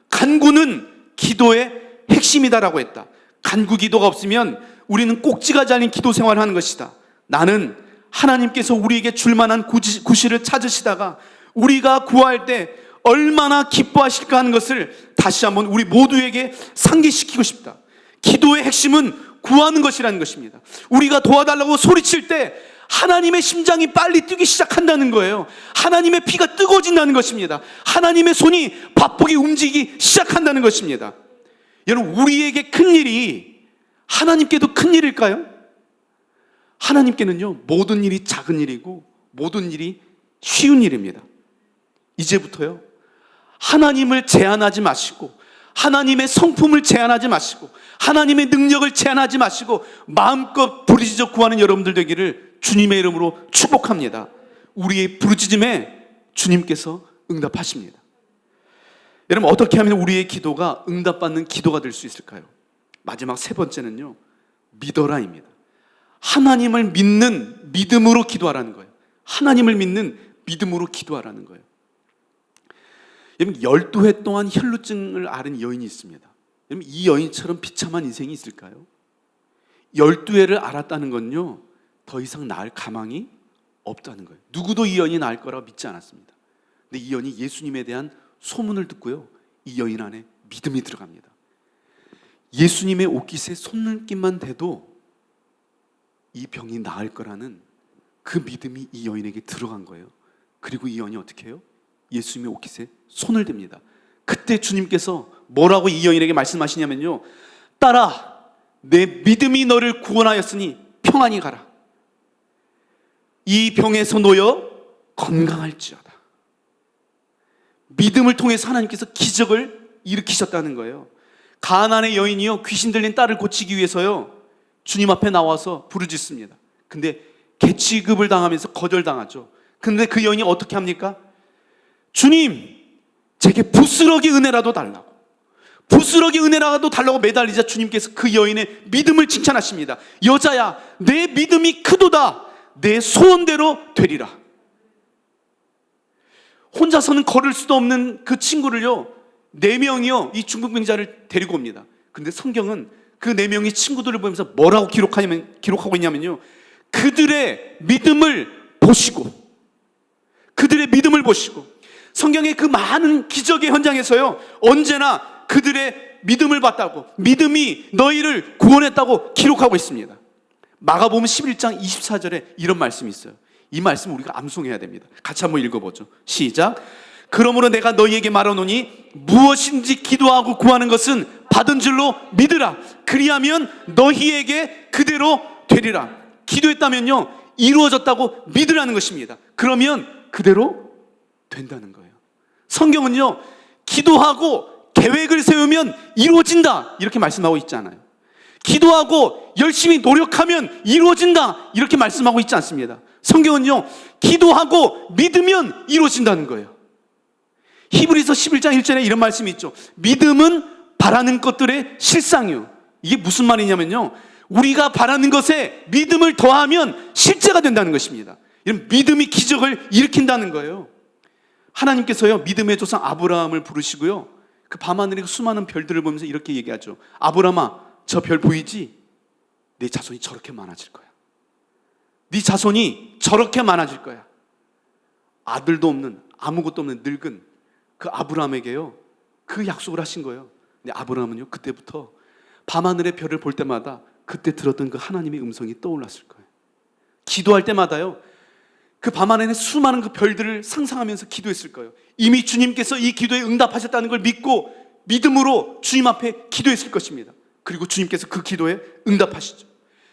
간구는 기도의 핵심이다라고 했다. 간구 기도가 없으면 우리는 꼭지가 잘린 기도 생활을 하는 것이다. 나는 하나님께서 우리에게 줄 만한 구실을 찾으시다가 우리가 구할 때 얼마나 기뻐하실까 하는 것을 다시 한번 우리 모두에게 상기시키고 싶다. 기도의 핵심은 구하는 것이라는 것입니다. 우리가 도와달라고 소리칠 때 하나님의 심장이 빨리 뛰기 시작한다는 거예요. 하나님의 피가 뜨거워진다는 것입니다. 하나님의 손이 바쁘게 움직이기 시작한다는 것입니다. 여러분, 우리에게 큰 일이 하나님께도 큰 일일까요? 하나님께는요, 모든 일이 작은 일이고 모든 일이 쉬운 일입니다. 이제부터요, 하나님을 제한하지 마시고, 하나님의 성품을 제한하지 마시고, 하나님의 능력을 제한하지 마시고 마음껏 부르짖어 구하는 여러분들 되기를 주님의 이름으로 축복합니다. 우리의 부르짖음에 주님께서 응답하십니다. 여러분, 어떻게 하면 우리의 기도가 응답받는 기도가 될 수 있을까요? 마지막 세 번째는요, 믿어라입니다. 하나님을 믿는 믿음으로 기도하라는 거예요. 하나님을 믿는 믿음으로 기도하라는 거예요. 여러분, 12해 동안 혈루증을 앓은 여인이 있습니다. 여러분, 이 여인처럼 비참한 인생이 있을까요? 12해를 앓았다는 건요, 더 이상 나을 가망이 없다는 거예요. 누구도 이 여인이 나을 거라고 믿지 않았습니다. 근데 이 여인이 예수님에 대한 소문을 듣고요, 이 여인 안에 믿음이 들어갑니다. 예수님의 옷깃에 손느낌만 대도 이 병이 나을 거라는 그 믿음이 이 여인에게 들어간 거예요. 그리고 이 여인이 어떻게 해요? 예수님의 옷깃에 손을 댑니다. 그때 주님께서 뭐라고 이 여인에게 말씀하시냐면요, 딸아, 내 믿음이 너를 구원하였으니 평안히 가라. 이 병에서 놓여 건강할지어다. 믿음을 통해서 하나님께서 기적을 일으키셨다는 거예요. 가나안의 여인이요, 귀신 들린 딸을 고치기 위해서요, 주님 앞에 나와서 부르짖습니다. 근데 개취급을 당하면서 거절당하죠. 근데 그 여인이 어떻게 합니까? 주님, 제게 부스러기 은혜라도 달라고, 부스러기 은혜라도 달라고 매달리자 주님께서 그 여인의 믿음을 칭찬하십니다. 여자야, 내 믿음이 크도다. 내 소원대로 되리라. 혼자서는 걸을 수도 없는 그 친구를요, 4명이요, 이 중풍병자를 데리고 옵니다. 근데 성경은 그 4명의 친구들을 보면서 뭐라고 기록하고 있냐면요, 그들의 믿음을 보시고, 그들의 믿음을 보시고, 성경의 그 많은 기적의 현장에서요, 언제나 그들의 믿음을 봤다고, 믿음이 너희를 구원했다고 기록하고 있습니다. 마가복음 11장 24절에 이런 말씀이 있어요. 이 말씀 우리가 암송해야 됩니다. 같이 한번 읽어보죠. 시작. 그러므로 내가 너희에게 말하노니 무엇인지 기도하고 구하는 것은 받은 줄로 믿으라. 그리하면 너희에게 그대로 되리라. 기도했다면요, 이루어졌다고 믿으라는 것입니다. 그러면 그대로 된다는 거예요. 성경은요, 기도하고 계획을 세우면 이루어진다 이렇게 말씀하고 있지 않아요. 기도하고 열심히 노력하면 이루어진다 이렇게 말씀하고 있지 않습니다. 성경은요, 기도하고 믿으면 이루어진다는 거예요. 히브리서 11장 1절에 이런 말씀이 있죠. 믿음은 바라는 것들의 실상이요. 이게 무슨 말이냐면요, 우리가 바라는 것에 믿음을 더하면 실제가 된다는 것입니다. 이런 믿음이 기적을 일으킨다는 거예요. 하나님께서요, 믿음의 조상 아브라함을 부르시고요, 그 밤하늘의 수많은 별들을 보면서 이렇게 얘기하죠. 아브라함아, 저 별 보이지? 네 자손이 저렇게 많아질 거야. 네 자손이 저렇게 많아질 거야. 아들도 없는, 아무것도 없는 늙은 그 아브라함에게요, 그 약속을 하신 거예요. 근데 아브라함은요, 그때부터 밤하늘의 별을 볼 때마다 그때 들었던 그 하나님의 음성이 떠올랐을 거예요. 기도할 때마다요, 그 밤하늘의 수많은 그 별들을 상상하면서 기도했을 거예요. 이미 주님께서 이 기도에 응답하셨다는 걸 믿고 믿음으로 주님 앞에 기도했을 것입니다. 그리고 주님께서 그 기도에 응답하시죠.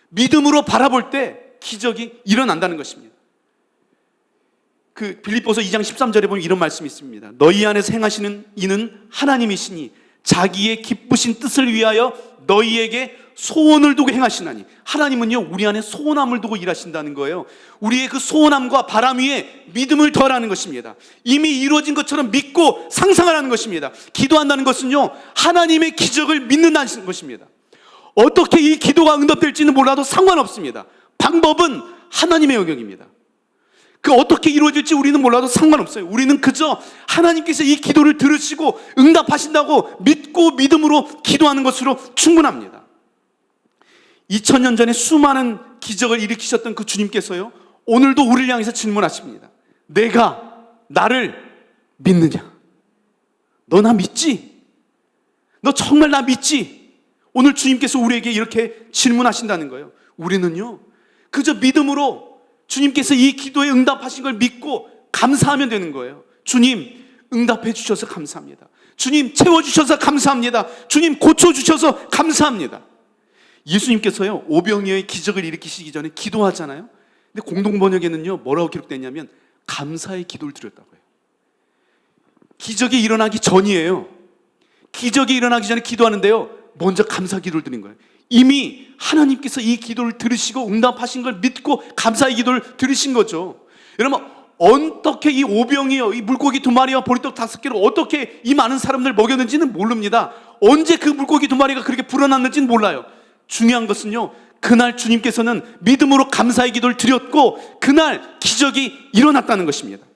믿음으로 바라볼 때 기적이 일어난다는 것입니다. 그 빌립보서 2장 13절에 보면 이런 말씀이 있습니다. 너희 안에서 행하시는 이는 하나님이시니 자기의 기쁘신 뜻을 위하여 너희에게 소원을 두고 행하시나니. 하나님은요, 우리 안에 소원함을 두고 일하신다는 거예요. 우리의 그 소원함과 바람 위에 믿음을 더하라는 것입니다. 이미 이루어진 것처럼 믿고 상상하라는 것입니다. 기도한다는 것은요, 하나님의 기적을 믿는다는 것입니다. 어떻게 이 기도가 응답될지는 몰라도 상관없습니다. 방법은 하나님의 영역입니다. 그 어떻게 이루어질지 우리는 몰라도 상관없어요. 우리는 그저 하나님께서 이 기도를 들으시고 응답하신다고 믿고 믿음으로 기도하는 것으로 충분합니다. 2000년 전에 수많은 기적을 일으키셨던 그 주님께서요, 오늘도 우리를 향해서 질문하십니다. 내가 나를 믿느냐? 너 나 믿지? 너 정말 나 믿지? 오늘 주님께서 우리에게 이렇게 질문하신다는 거예요. 우리는요, 그저 믿음으로 주님께서 이 기도에 응답하신 걸 믿고 감사하면 되는 거예요. 주님, 응답해 주셔서 감사합니다. 주님, 채워주셔서 감사합니다. 주님, 고쳐주셔서 감사합니다. 예수님께서요, 오병이어의 기적을 일으키시기 전에 기도하잖아요. 근데 공동번역에는요, 뭐라고 기록되냐면 감사의 기도를 드렸다고 해요. 기적이 일어나기 전이에요. 기적이 일어나기 전에 기도하는데요, 먼저 감사 기도를 드린 거예요. 이미 하나님께서 이 기도를 들으시고 응답하신 걸 믿고 감사의 기도를 들으신 거죠. 여러분, 어떻게 이 오병이어, 이 물고기 2마리와 보리떡 5개로 어떻게 이 많은 사람들 먹였는지는 모릅니다. 언제 그 물고기 2마리가 그렇게 불어났는지는 몰라요. 중요한 것은요, 그날 주님께서는 믿음으로 감사의 기도를 드렸고 그날 기적이 일어났다는 것입니다.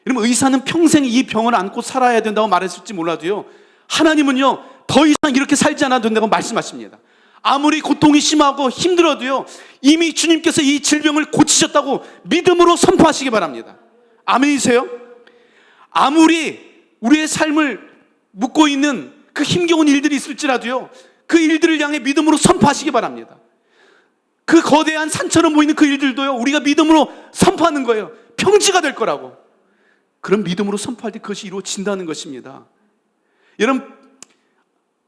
여러분, 의사는 평생 이 병을 안고 살아야 된다고 말했을지 몰라도요, 하나님은요, 더 이상 이렇게 살지 않아도 된다고 말씀하십니다. 아무리 고통이 심하고 힘들어도요, 이미 주님께서 이 질병을 고치셨다고 믿음으로 선포하시기 바랍니다. 아멘이세요? 아무리 우리의 삶을 묶고 있는 그 힘겨운 일들이 있을지라도요, 그 일들을 향해 믿음으로 선포하시기 바랍니다. 그 거대한 산처럼 보이는 그 일들도요, 우리가 믿음으로 선포하는 거예요. 평지가 될 거라고. 그런 믿음으로 선포할 때 그것이 이루어진다는 것입니다. 여러분,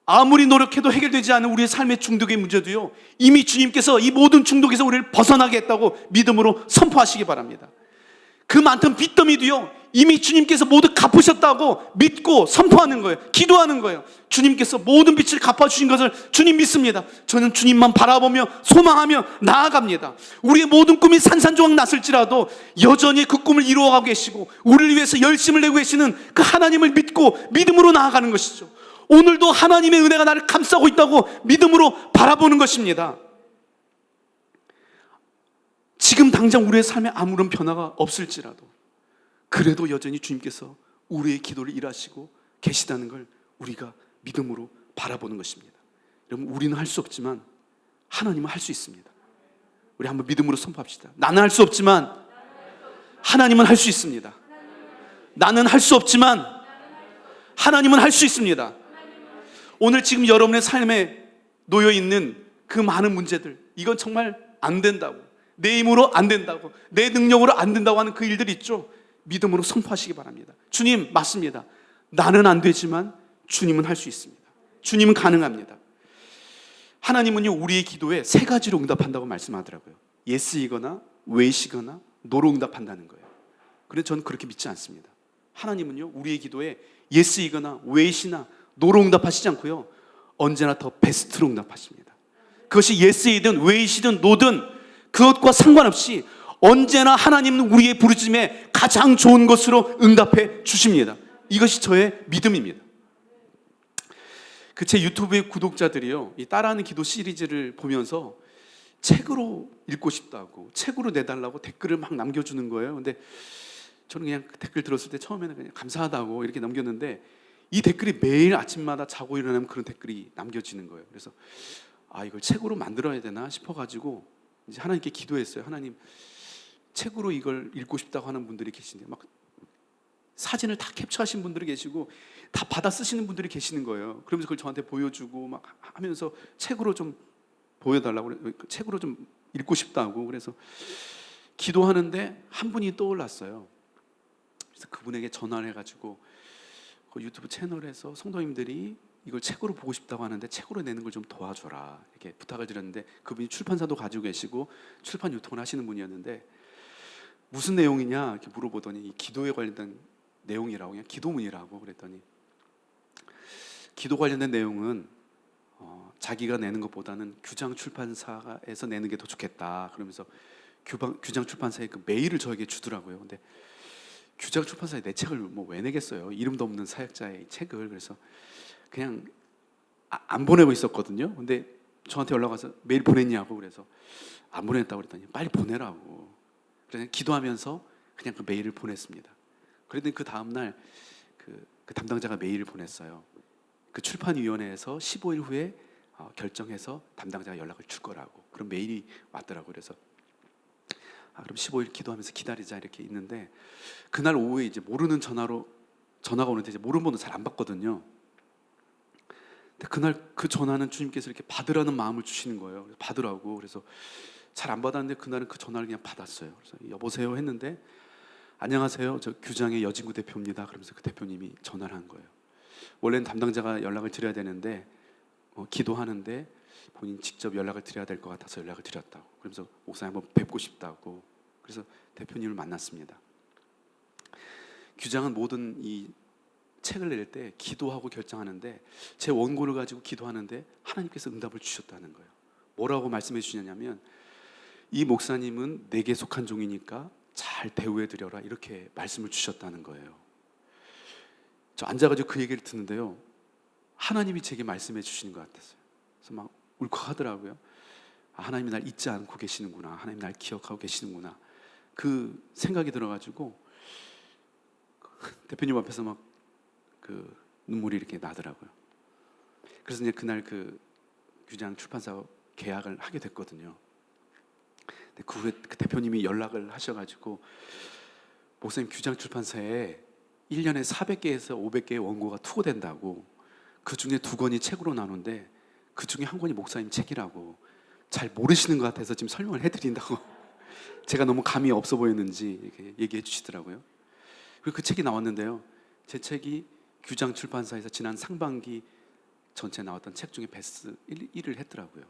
아무리 노력해도 해결되지 않은 우리의 삶의 중독의 문제도요, 이미 주님께서 이 모든 중독에서 우리를 벗어나게 했다고 믿음으로 선포하시기 바랍니다. 그 많던 빚더미도요, 이미 주님께서 모두 갚으셨다고 믿고 선포하는 거예요. 기도하는 거예요. 주님께서 모든 빚을 갚아주신 것을 주님 믿습니다. 저는 주님만 바라보며 소망하며 나아갑니다. 우리의 모든 꿈이 산산조각 났을지라도 여전히 그 꿈을 이루어가고 계시고 우리를 위해서 열심을 내고 계시는 그 하나님을 믿고 믿음으로 나아가는 것이죠. 오늘도 하나님의 은혜가 나를 감싸고 있다고 믿음으로 바라보는 것입니다. 지금 당장 우리의 삶에 아무런 변화가 없을지라도 그래도 여전히 주님께서 우리의 기도를 일하시고 계시다는 걸 우리가 믿음으로 바라보는 것입니다. 여러분, 우리는 할 수 없지만 하나님은 할 수 있습니다. 우리 한번 믿음으로 선포합시다. 나는 할 수 없지만 하나님은 할 수 있습니다. 나는 할 수 없지만 하나님은 할 수 있습니다. 오늘 지금 여러분의 삶에 놓여있는 그 많은 문제들, 이건 정말 안 된다고, 내 힘으로 안 된다고, 내 능력으로 안 된다고 하는 그 일들 있죠. 믿음으로 선포하시기 바랍니다. 주님, 맞습니다. 나는 안 되지만 주님은 할 수 있습니다. 주님은 가능합니다. 하나님은요, 우리의 기도에 3가지로 응답한다고 말씀하더라고요. 예스이거나 웨이시거나 노로 응답한다는 거예요. 그런데 저는 그렇게 믿지 않습니다. 하나님은요, 우리의 기도에 예스이거나 웨이시나 노로 응답하시지 않고요, 언제나 더 베스트로 응답하십니다. 그것이 예스이든 웨이시든 노든 그것과 상관없이 언제나 하나님은 우리의 부르심에 가장 좋은 것으로 응답해 주십니다. 이것이 저의 믿음입니다. 그 제 유튜브의 구독자들이요, 이 따라하는 기도 시리즈를 보면서 책으로 읽고 싶다고, 책으로 내달라고 댓글을 막 남겨주는 거예요. 근데 저는 그냥 그 댓글 들었을 때 처음에는 그냥 감사하다고 이렇게 남겼는데, 이 댓글이 매일 아침마다 자고 일어나면 그런 댓글이 남겨지는 거예요. 그래서 이걸 책으로 만들어야 되나 싶어가지고 이제 하나님께 기도했어요. 하나님, 책으로 이걸 읽고 싶다고 하는 분들이 계신데, 막 사진을 다 캡처하신 분들이 계시고 다 받아 쓰시는 분들이 계시는 거예요. 그러면서 그걸 저한테 보여주고 막 하면서 책으로 좀 보여달라고, 책으로 좀 읽고 싶다고. 그래서 기도하는데 한 분이 떠올랐어요. 그래서 그분에게 전화를 해가지고 그 유튜브 채널에서 성도님들이 이걸 책으로 보고 싶다고 하는데 책으로 내는 걸 좀 도와줘라 이렇게 부탁을 드렸는데, 그분이 출판사도 가지고 계시고 출판 유통을 하시는 분이었는데, 무슨 내용이냐 이렇게 물어보더니 이 기도에 관련된 내용이라고, 그냥 기도문이라고 그랬더니, 기도 관련된 내용은 자기가 내는 것보다는 규장 출판사에서 내는 게 더 좋겠다 그러면서 규장 출판사의 그 메일을 저에게 주더라고요. 근데 규장 출판사에 내 책을 뭐 왜 내겠어요? 이름도 없는 사역자의 책을. 그래서 그냥 안 보내고 있었거든요. 근데 저한테 연락 와서 메일 보냈냐고. 그래서 안 보냈다고 그랬더니 빨리 보내라고. 그래서 기도하면서 그냥 그 메일을 보냈습니다. 그랬더니 그 다음날 그 담당자가 메일을 보냈어요. 그 출판위원회에서 15일 후에 결정해서 담당자가 연락을 줄 거라고. 그런 메일이 왔더라고요. 그래서 그럼 15일 기도하면서 기다리자 이렇게 있는데, 그날 오후에 이제 모르는 전화가 오는데 이제 모르는 번호 잘 안 받거든요. 근데 그날 그 전화는 주님께서 이렇게 받으라는 마음을 주시는 거예요. 그래서 받으라고. 그래서 잘 안 받았는데 그날은 그 전화를 그냥 받았어요. 그래서 여보세요 했는데, 안녕하세요, 저 규장의 여진구 대표입니다. 그러면서 그 대표님이 전화를 한 거예요. 원래는 담당자가 연락을 드려야 되는데 기도하는데 본인 직접 연락을 드려야 될 것 같아서 연락을 드렸다고. 그러면서 목사님 한번 뵙고 싶다고. 그래서 대표님을 만났습니다. 규장은 모든 이 책을 낼 때 기도하고 결정하는데, 제 원고를 가지고 기도하는데 하나님께서 응답을 주셨다는 거예요. 뭐라고 말씀해 주시냐면, 이 목사님은 내게 속한 종이니까 잘 대우해 드려라, 이렇게 말씀을 주셨다는 거예요. 저 앉아가지고 그 얘기를 듣는데요, 하나님이 제게 말씀해 주시는 것 같았어요. 그래서 막 울컥하더라고요. 하나님이 날 잊지 않고 계시는구나, 하나님이 날 기억하고 계시는구나, 그 생각이 들어가지고 대표님 앞에서 막 눈물이 이렇게 나더라고요. 그래서 이제 그날 그 규장 출판사 계약을 하게 됐거든요. 근데 그 후에 그 대표님이 연락을 하셔가지고, 목사님 규장 출판사에 1년에 400개에서 500개의 원고가 투고된다고, 그 중에 2권이 책으로 나오는데 그 중에 한 권이 목사님 책이라고, 잘 모르시는 것 같아서 지금 설명을 해드린다고 제가 너무 감이 없어 보였는지 이렇게 얘기해 주시더라고요. 그리고 그 책이 나왔는데요, 제 책이 규장 출판사에서 지난 상반기 전체 나왔던 책 중에 베스트 1위를 했더라고요.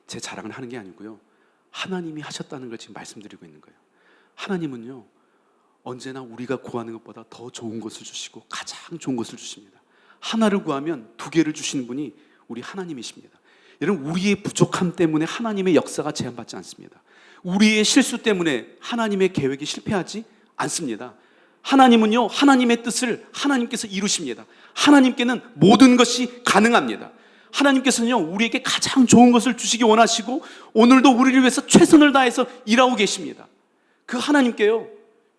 제 자랑을 하는 게 아니고요, 하나님이 하셨다는 걸 지금 말씀드리고 있는 거예요. 하나님은요, 언제나 우리가 구하는 것보다 더 좋은 것을 주시고 가장 좋은 것을 주십니다. 하나를 구하면 2개를 주시는 분이 우리 하나님이십니다. 여러분, 우리의 부족함 때문에 하나님의 역사가 제한받지 않습니다. 우리의 실수 때문에 하나님의 계획이 실패하지 않습니다. 하나님은요, 하나님의 뜻을 하나님께서 이루십니다. 하나님께는 모든 것이 가능합니다. 하나님께서는요, 우리에게 가장 좋은 것을 주시기 원하시고 오늘도 우리를 위해서 최선을 다해서 일하고 계십니다. 그 하나님께요,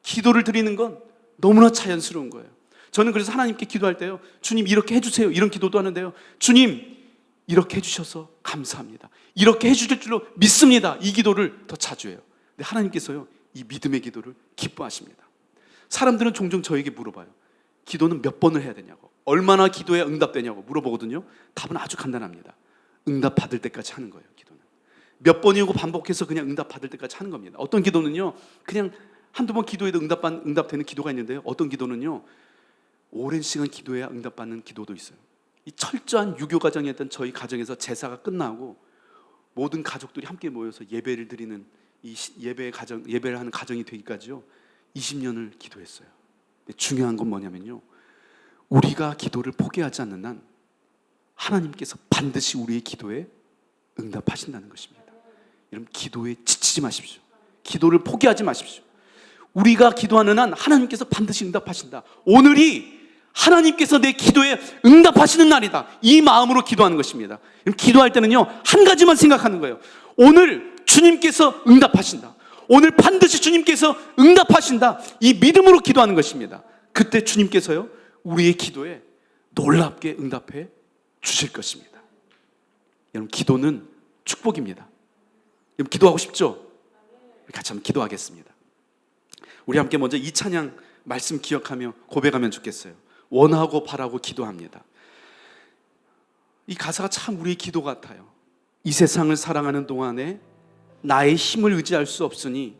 기도를 드리는 건 너무나 자연스러운 거예요. 저는 그래서 하나님께 기도할 때요, 주님 이렇게 해주세요, 이런 기도도 하는데요, 주님 이렇게 해주셔서 감사합니다, 이렇게 해주실 줄로 믿습니다, 이 기도를 더 자주 해요. 근데 하나님께서요, 이 믿음의 기도를 기뻐하십니다. 사람들은 종종 저에게 물어봐요. 기도는 몇 번을 해야 되냐고, 얼마나 기도해야 응답되냐고 물어보거든요. 답은 아주 간단합니다. 응답 받을 때까지 하는 거예요. 기도는 몇 번이고 반복해서 그냥 응답 받을 때까지 하는 겁니다. 어떤 기도는요, 그냥 한두 번 기도해도 응답되는 기도가 있는데요, 어떤 기도는요, 오랜 시간 기도해야 응답받는 기도도 있어요. 이 철저한 유교 가정이었던 저희 가정에서 제사가 끝나고 모든 가족들이 함께 모여서 예배를 드리는 이 예배를 하는 가정이 되기까지요 20년을 기도했어요. 근데 중요한 건 뭐냐면요, 우리가 기도를 포기하지 않는 한 하나님께서 반드시 우리의 기도에 응답하신다는 것입니다. 여러분, 기도에 지치지 마십시오. 기도를 포기하지 마십시오. 우리가 기도하는 한 하나님께서 반드시 응답하신다. 오늘이 하나님께서 내 기도에 응답하시는 날이다, 이 마음으로 기도하는 것입니다. 기도할 때는요, 한 가지만 생각하는 거예요. 오늘 주님께서 응답하신다, 오늘 반드시 주님께서 응답하신다, 이 믿음으로 기도하는 것입니다. 그때 주님께서요, 우리의 기도에 놀랍게 응답해 주실 것입니다. 여러분, 기도는 축복입니다. 여러분, 기도하고 싶죠? 같이 한번 기도하겠습니다. 우리 함께 먼저 이 찬양 말씀 기억하며 고백하면 좋겠어요. 원하고 바라고 기도합니다. 이 가사가 참 우리의 기도 같아요. 이 세상을 살아가는 동안에 나의 힘을 의지할 수 없으니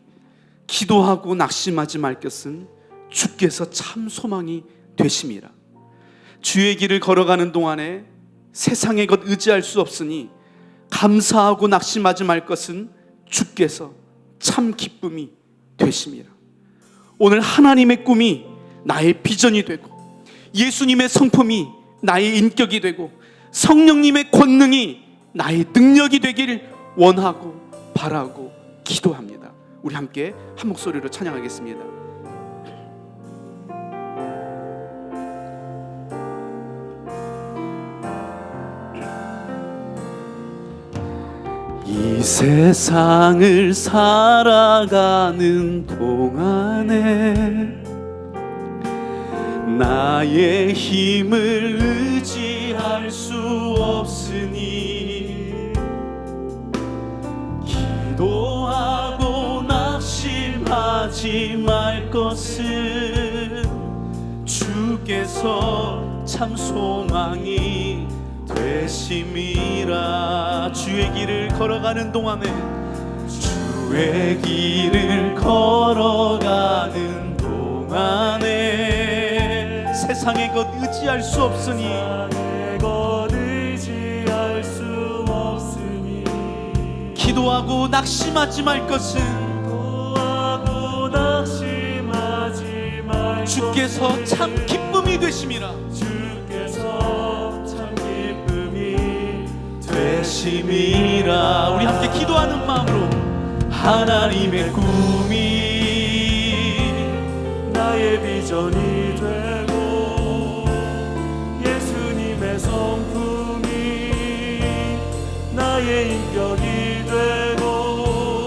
기도하고 낙심하지 말 것은 주께서 참 소망이 되심이라. 주의 길을 걸어가는 동안에 세상의 것 의지할 수 없으니 감사하고 낙심하지 말 것은 주께서 참 기쁨이 되심이라. 오늘 하나님의 꿈이 나의 비전이 되고, 예수님의 성품이 나의 인격이 되고, 성령님의 권능이 나의 능력이 되기를 원하고 바라고 기도합니다. 우리 함께 한 목소리로 찬양하겠습니다. 세상을 살아가는 동안에 나의 힘을 의지할 수 없으니 기도하고 낙심하지 말 것은 주께서 참 소망이 되심이라. 주의 길을 걸어가는 동안에, 주의 길을 걸어가는 동안에 세상의 것 의지할 수 없으니, 기도하고 낙심하지 말 것은 주께서 참 기쁨이 되심이라. 되심이라. 우리 함께 기도하는 마음으로 하나님의 꿈이 나의 비전이 되고 예수님의 성품이 나의 인격이 되고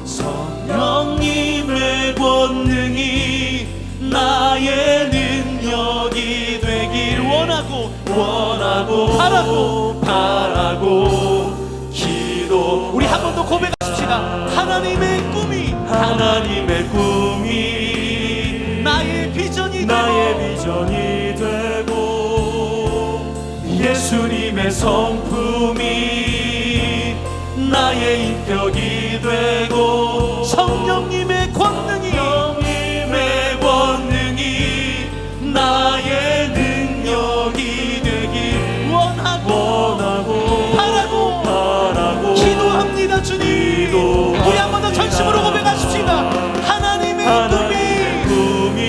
성령님의 권능이 나의 능력이 되길 원하고 바라고 기도. 우리 한 번 더 고백하십시다. 하나님의 꿈이 나의 비전이 되고 예수님의 성품이 나의 인격이 되고 성령님의 권능이 나의 능력이 되길 원하고 바라고 기도합니다. 주님, 우리 한 번 더 전심으로 고백하십시다. 하나님의 꿈이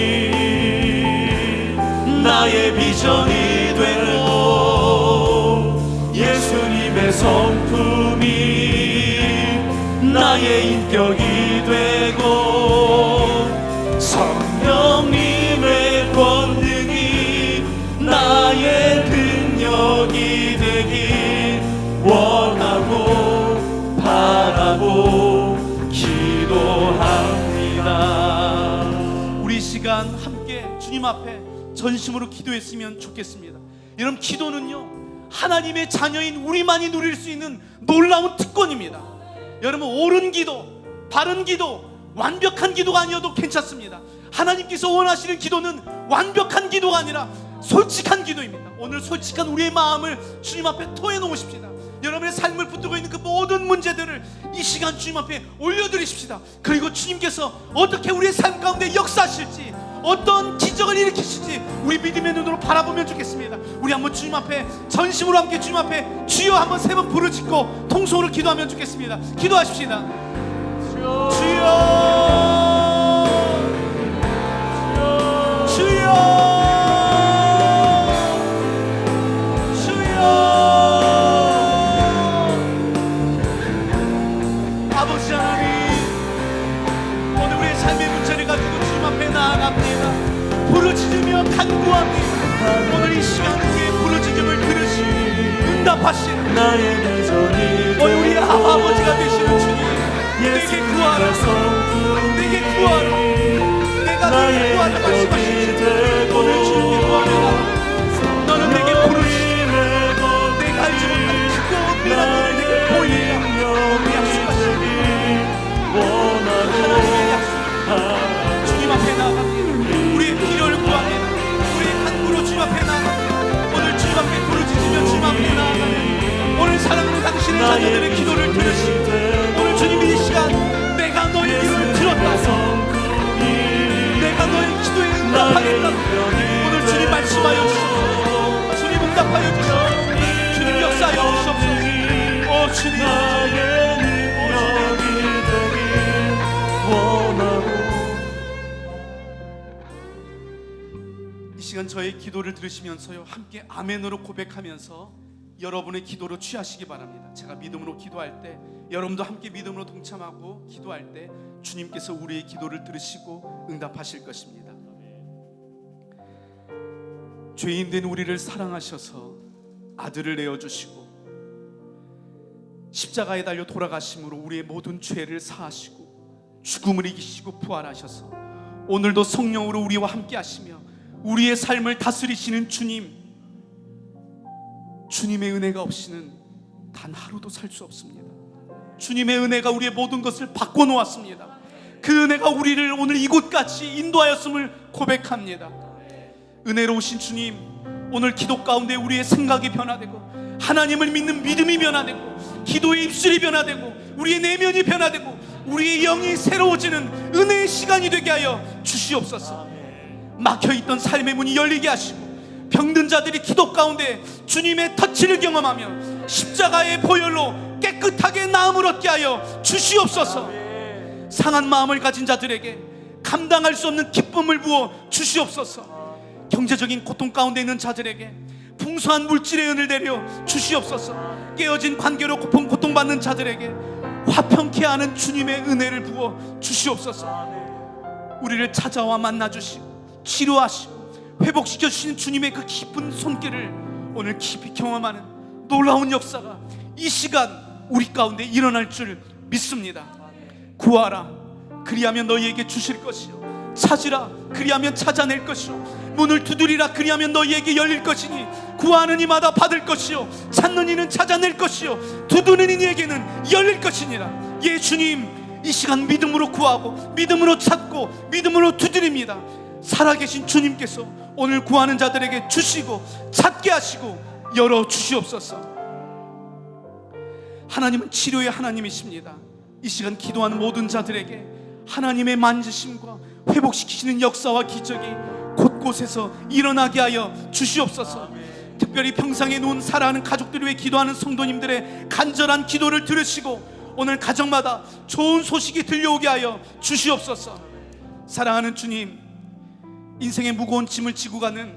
나의 비전이 되고 예수님의 성품이 나의 인격이 되고 성령님의 권능이 나의 능력이 되길 원하고 바라고 기도합니다. 우리 시간 함께 주님 앞에 전심으로 기도했으면 좋겠습니다. 여러분, 기도는요 하나님의 자녀인 우리만이 누릴 수 있는 놀라운 특권입니다. 여러분, 옳은 기도, 바른 기도, 완벽한 기도가 아니어도 괜찮습니다. 하나님께서 원하시는 기도는 완벽한 기도가 아니라 솔직한 기도입니다. 오늘 솔직한 우리의 마음을 주님 앞에 토해 놓으십시다. 여러분의 삶을 붙들고 있는 그 모든 문제들을 이 시간 주님 앞에 올려드리십시다. 그리고 주님께서 어떻게 우리의 삶 가운데 역사하실지, 어떤 기적을 일으키실지 우리 믿음의 눈으로 바라보면 좋겠습니다. 우리 한번 주님 앞에 전심으로 함께 주님 앞에 주여 한번 3번 부르짖고 통성으로 기도하면 좋겠습니다. 기도하십시다. 주여, 주여, 아버지 하나님, 오늘 우리의 삶의 문제를 가지고 주님 앞에 나아갑니다. 부르짖으며 간구합니다. 오늘 이 시간 우리의 부르짖음을 들으시고 응답하시는 나의 비전이 오늘 우리의 아버지가 되시는 주님, 내게 구하라, 내게 구하라, 내가 너를 구하라 말씀하시지. 오늘 주님께 구하라. 너는 내게 부르시고 내가 알지 못한 크고 은밀한 일을 내게 보이리라. 우리 약속하시니 하나님의 약속, 주님 앞에 나아갑니다. 우리의 필요를 구합니다. 우리의 간구로 주님 앞에 나아갑니다. 오늘 주님 앞에 부르짖으며 주님 앞에 나아갑니다. 오늘 사랑하는 당신의 자녀들의 기도를 들으시고 오늘 주님이 이 시간 내가 너의 기도를 들었다, 내가 너의 기도에 응답하겠다. 오늘 주님 말씀하여 주시옵소서. 주님 응답하여 주시옵소서. 주님 역사하여 주시옵소서. 오 주님, 이 시간 저의 기도를 들으시면서요 함께 아멘으로 고백하면서 여러분의 기도로 취하시기 바랍니다. 제가 믿음으로 기도할 때 여러분도 함께 믿음으로 동참하고 기도할 때 주님께서 우리의 기도를 들으시고 응답하실 것입니다. 죄인된 우리를 사랑하셔서 아들을 내어주시고 십자가에 달려 돌아가심으로 우리의 모든 죄를 사하시고 죽음을 이기시고 부활하셔서 오늘도 성령으로 우리와 함께 하시며 우리의 삶을 다스리시는 주님의 은혜가 없이는 단 하루도 살 수 없습니다. 주님의 은혜가 우리의 모든 것을 바꿔놓았습니다. 그 은혜가 우리를 오늘 이곳까지 인도하였음을 고백합니다. 은혜로우신 주님, 오늘 기도 가운데 우리의 생각이 변화되고 하나님을 믿는 믿음이 변화되고 기도의 입술이 변화되고 우리의 내면이 변화되고 우리의 영이 새로워지는 은혜의 시간이 되게 하여 주시옵소서. 막혀있던 삶의 문이 열리게 하시고 병든 자들이 기도 가운데 주님의 터치를 경험하며 십자가의 보혈로 깨끗하게 나음을 얻게 하여 주시옵소서. 상한 마음을 가진 자들에게 감당할 수 없는 기쁨을 부어 주시옵소서. 경제적인 고통 가운데 있는 자들에게 풍성한 물질의 은을 내려 주시옵소서. 깨어진 관계로 고통받는 자들에게 화평케 하는 주님의 은혜를 부어 주시옵소서. 우리를 찾아와 만나주시고 치료하시고 회복시켜 주시는 주님의 그 깊은 손길을 오늘 깊이 경험하는 놀라운 역사가 이 시간 우리 가운데 일어날 줄 믿습니다. 구하라, 그리하면 너희에게 주실 것이요 찾으라, 그리하면 찾아낼 것이요 문을 두드리라, 그리하면 너희에게 열릴 것이니 구하는 이마다 받을 것이요 찾는 이는 찾아낼 것이요 두드리는 이에게는 열릴 것이니라. 예, 주님, 이 시간 믿음으로 구하고 믿음으로 찾고 믿음으로 두드립니다. 살아계신 주님께서 오늘 구하는 자들에게 주시고 찾게 하시고 열어 주시옵소서. 하나님은 치료의 하나님이십니다. 이 시간 기도하는 모든 자들에게 하나님의 만지심과 회복시키시는 역사와 기적이 곳곳에서 일어나게 하여 주시옵소서. 특별히 평상에 누운 사랑하는 가족들을 위해 기도하는 성도님들의 간절한 기도를 들으시고 오늘 가정마다 좋은 소식이 들려오게 하여 주시옵소서. 사랑하는 주님, 인생의 무거운 짐을 지고 가는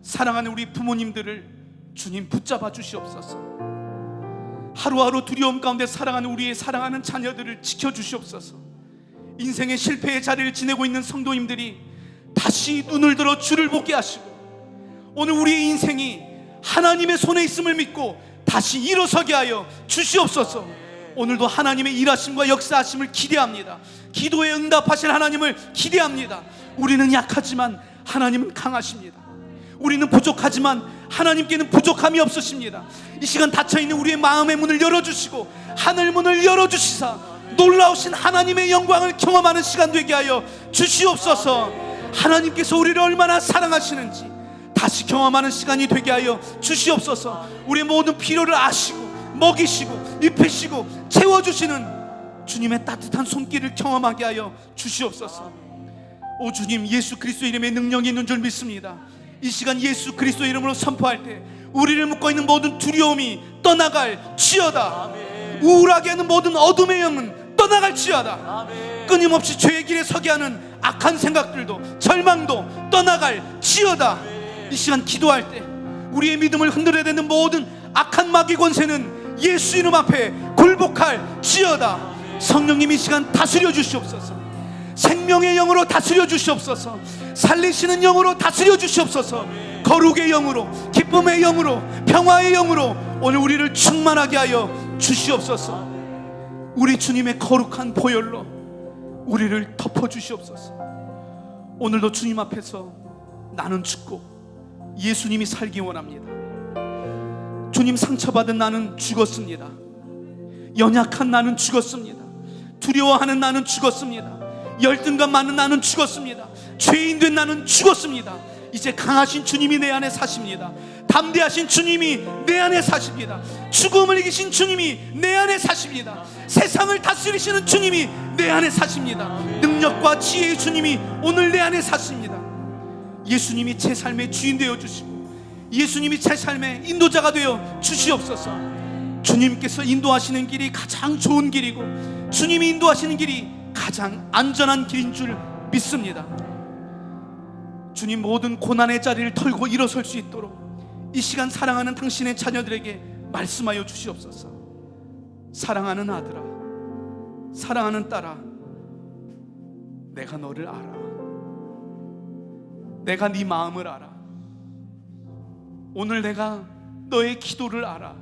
사랑하는 우리 부모님들을 주님 붙잡아 주시옵소서. 하루하루 두려움 가운데 살아가는 우리의 사랑하는 자녀들을 지켜주시옵소서. 인생의 실패의 자리를 지내고 있는 성도님들이 다시 눈을 들어 주를 보게 하시고 오늘 우리의 인생이 하나님의 손에 있음을 믿고 다시 일어서게 하여 주시옵소서. 오늘도 하나님의 일하심과 역사하심을 기대합니다. 기도에 응답하실 하나님을 기대합니다. 우리는 약하지만 하나님은 강하십니다. 우리는 부족하지만 하나님께는 부족함이 없으십니다. 이 시간 닫혀있는 우리의 마음의 문을 열어주시고 하늘 문을 열어주시사 놀라우신 하나님의 영광을 경험하는 시간 되게 하여 주시옵소서. 하나님께서 우리를 얼마나 사랑하시는지 다시 경험하는 시간이 되게 하여 주시옵소서. 우리의 모든 필요를 아시고 먹이시고 입히시고 채워주시는 주님의 따뜻한 손길을 경험하게 하여 주시옵소서. 오 주님, 예수 그리스도 이름에 능력이 있는 줄 믿습니다. 이 시간 예수 그리스도 이름으로 선포할 때 우리를 묶고 있는 모든 두려움이 떠나갈 지어다. 우울하게 하는 모든 어둠의 영은 떠나갈 지어다. 끊임없이 죄의 길에 서게 하는 악한 생각들도 절망도 떠나갈 지어다. 이 시간 기도할 때 우리의 믿음을 흔들어야 되는 모든 악한 마귀 권세는 예수 이름 앞에 굴복할 지어다. 성령님 이 시간 다스려 주시옵소서. 생명의 영으로 다스려 주시옵소서. 살리시는 영으로 다스려 주시옵소서. 거룩의 영으로, 기쁨의 영으로, 평화의 영으로 오늘 우리를 충만하게 하여 주시옵소서. 우리 주님의 거룩한 보혈로 우리를 덮어 주시옵소서. 오늘도 주님 앞에서 나는 죽고 예수님이 살기 원합니다. 주님, 상처받은 나는 죽었습니다. 연약한 나는 죽었습니다. 두려워하는 나는 죽었습니다. 열등감 많은 나는 죽었습니다. 죄인 된 나는 죽었습니다. 이제 강하신 주님이 내 안에 사십니다. 담대하신 주님이 내 안에 사십니다. 죽음을 이기신 주님이 내 안에 사십니다. 세상을 다스리시는 주님이 내 안에 사십니다. 능력과 지혜의 주님이 오늘 내 안에 사십니다. 예수님이 제 삶의 주인 되어 주시고 예수님이 제 삶의 인도자가 되어 주시옵소서. 주님께서 인도하시는 길이 가장 좋은 길이고 주님이 인도하시는 길이 가장 안전한 길인 줄 믿습니다. 주님, 모든 고난의 자리를 털고 일어설 수 있도록 이 시간 사랑하는 당신의 자녀들에게 말씀하여 주시옵소서. 사랑하는 아들아, 사랑하는 딸아, 내가 너를 알아. 내가 네 마음을 알아. 오늘 내가 너의 기도를 알아.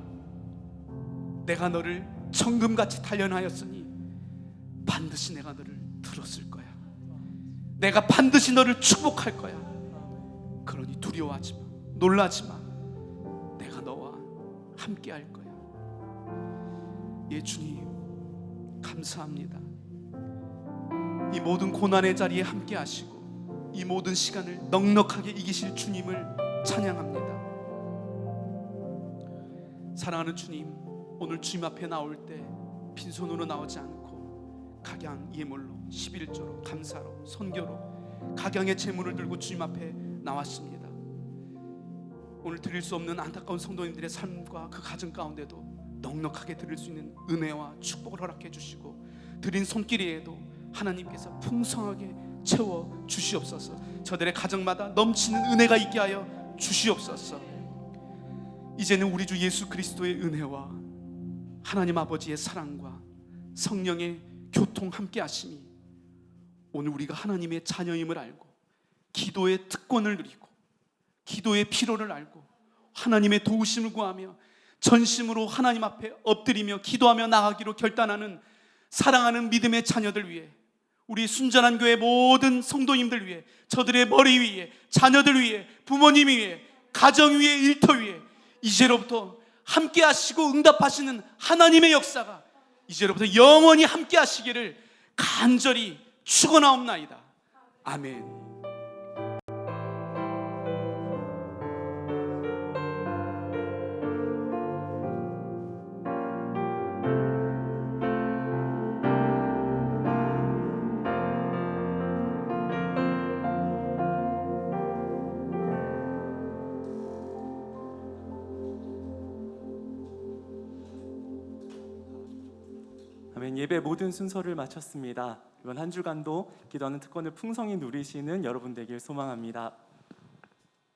내가 너를 정금같이 단련하였으니 반드시 내가 너를 들었을 거야. 내가 반드시 너를 축복할 거야. 그러니 두려워하지 마, 놀라지 마. 내가 너와 함께 할 거야. 예, 주님 감사합니다. 이 모든 고난의 자리에 함께 하시고 이 모든 시간을 넉넉하게 이기실 주님을 찬양합니다. 사랑하는 주님, 오늘 주님 앞에 나올 때 빈손으로 나오지 않고 각양 예물로, 11조로, 감사로, 선교로 각양의 재물을 들고 주님 앞에 나왔습니다. 오늘 드릴 수 없는 안타까운 성도님들의 삶과 그 가정 가운데도 넉넉하게 드릴 수 있는 은혜와 축복을 허락해 주시고, 드린 손길에도 하나님께서 풍성하게 채워 주시옵소서. 저들의 가정마다 넘치는 은혜가 있게 하여 주시옵소서. 이제는 우리 주 예수 그리스도의 은혜와 하나님 아버지의 사랑과 성령의 교통 함께 하심이 오늘 우리가 하나님의 자녀임을 알고 기도의 특권을 누리고 기도의 필요를 알고 하나님의 도우심을 구하며 전심으로 하나님 앞에 엎드리며 기도하며 나가기로 결단하는 사랑하는 믿음의 자녀들 위해, 우리 순전한 교회 모든 성도님들 위해, 저들의 머리 위에, 자녀들 위에, 부모님 위에, 가정 위에, 일터 위에 이제로부터 함께 하시고 응답하시는 하나님의 역사가 이제로부터 영원히 함께 하시기를 간절히 축원하옵나이다. 아멘. 아멘. 예배 모든 순서를 마쳤습니다. 이번 한 주간도 기도하는 특권을 풍성히 누리시는 여러분 되길 소망합니다.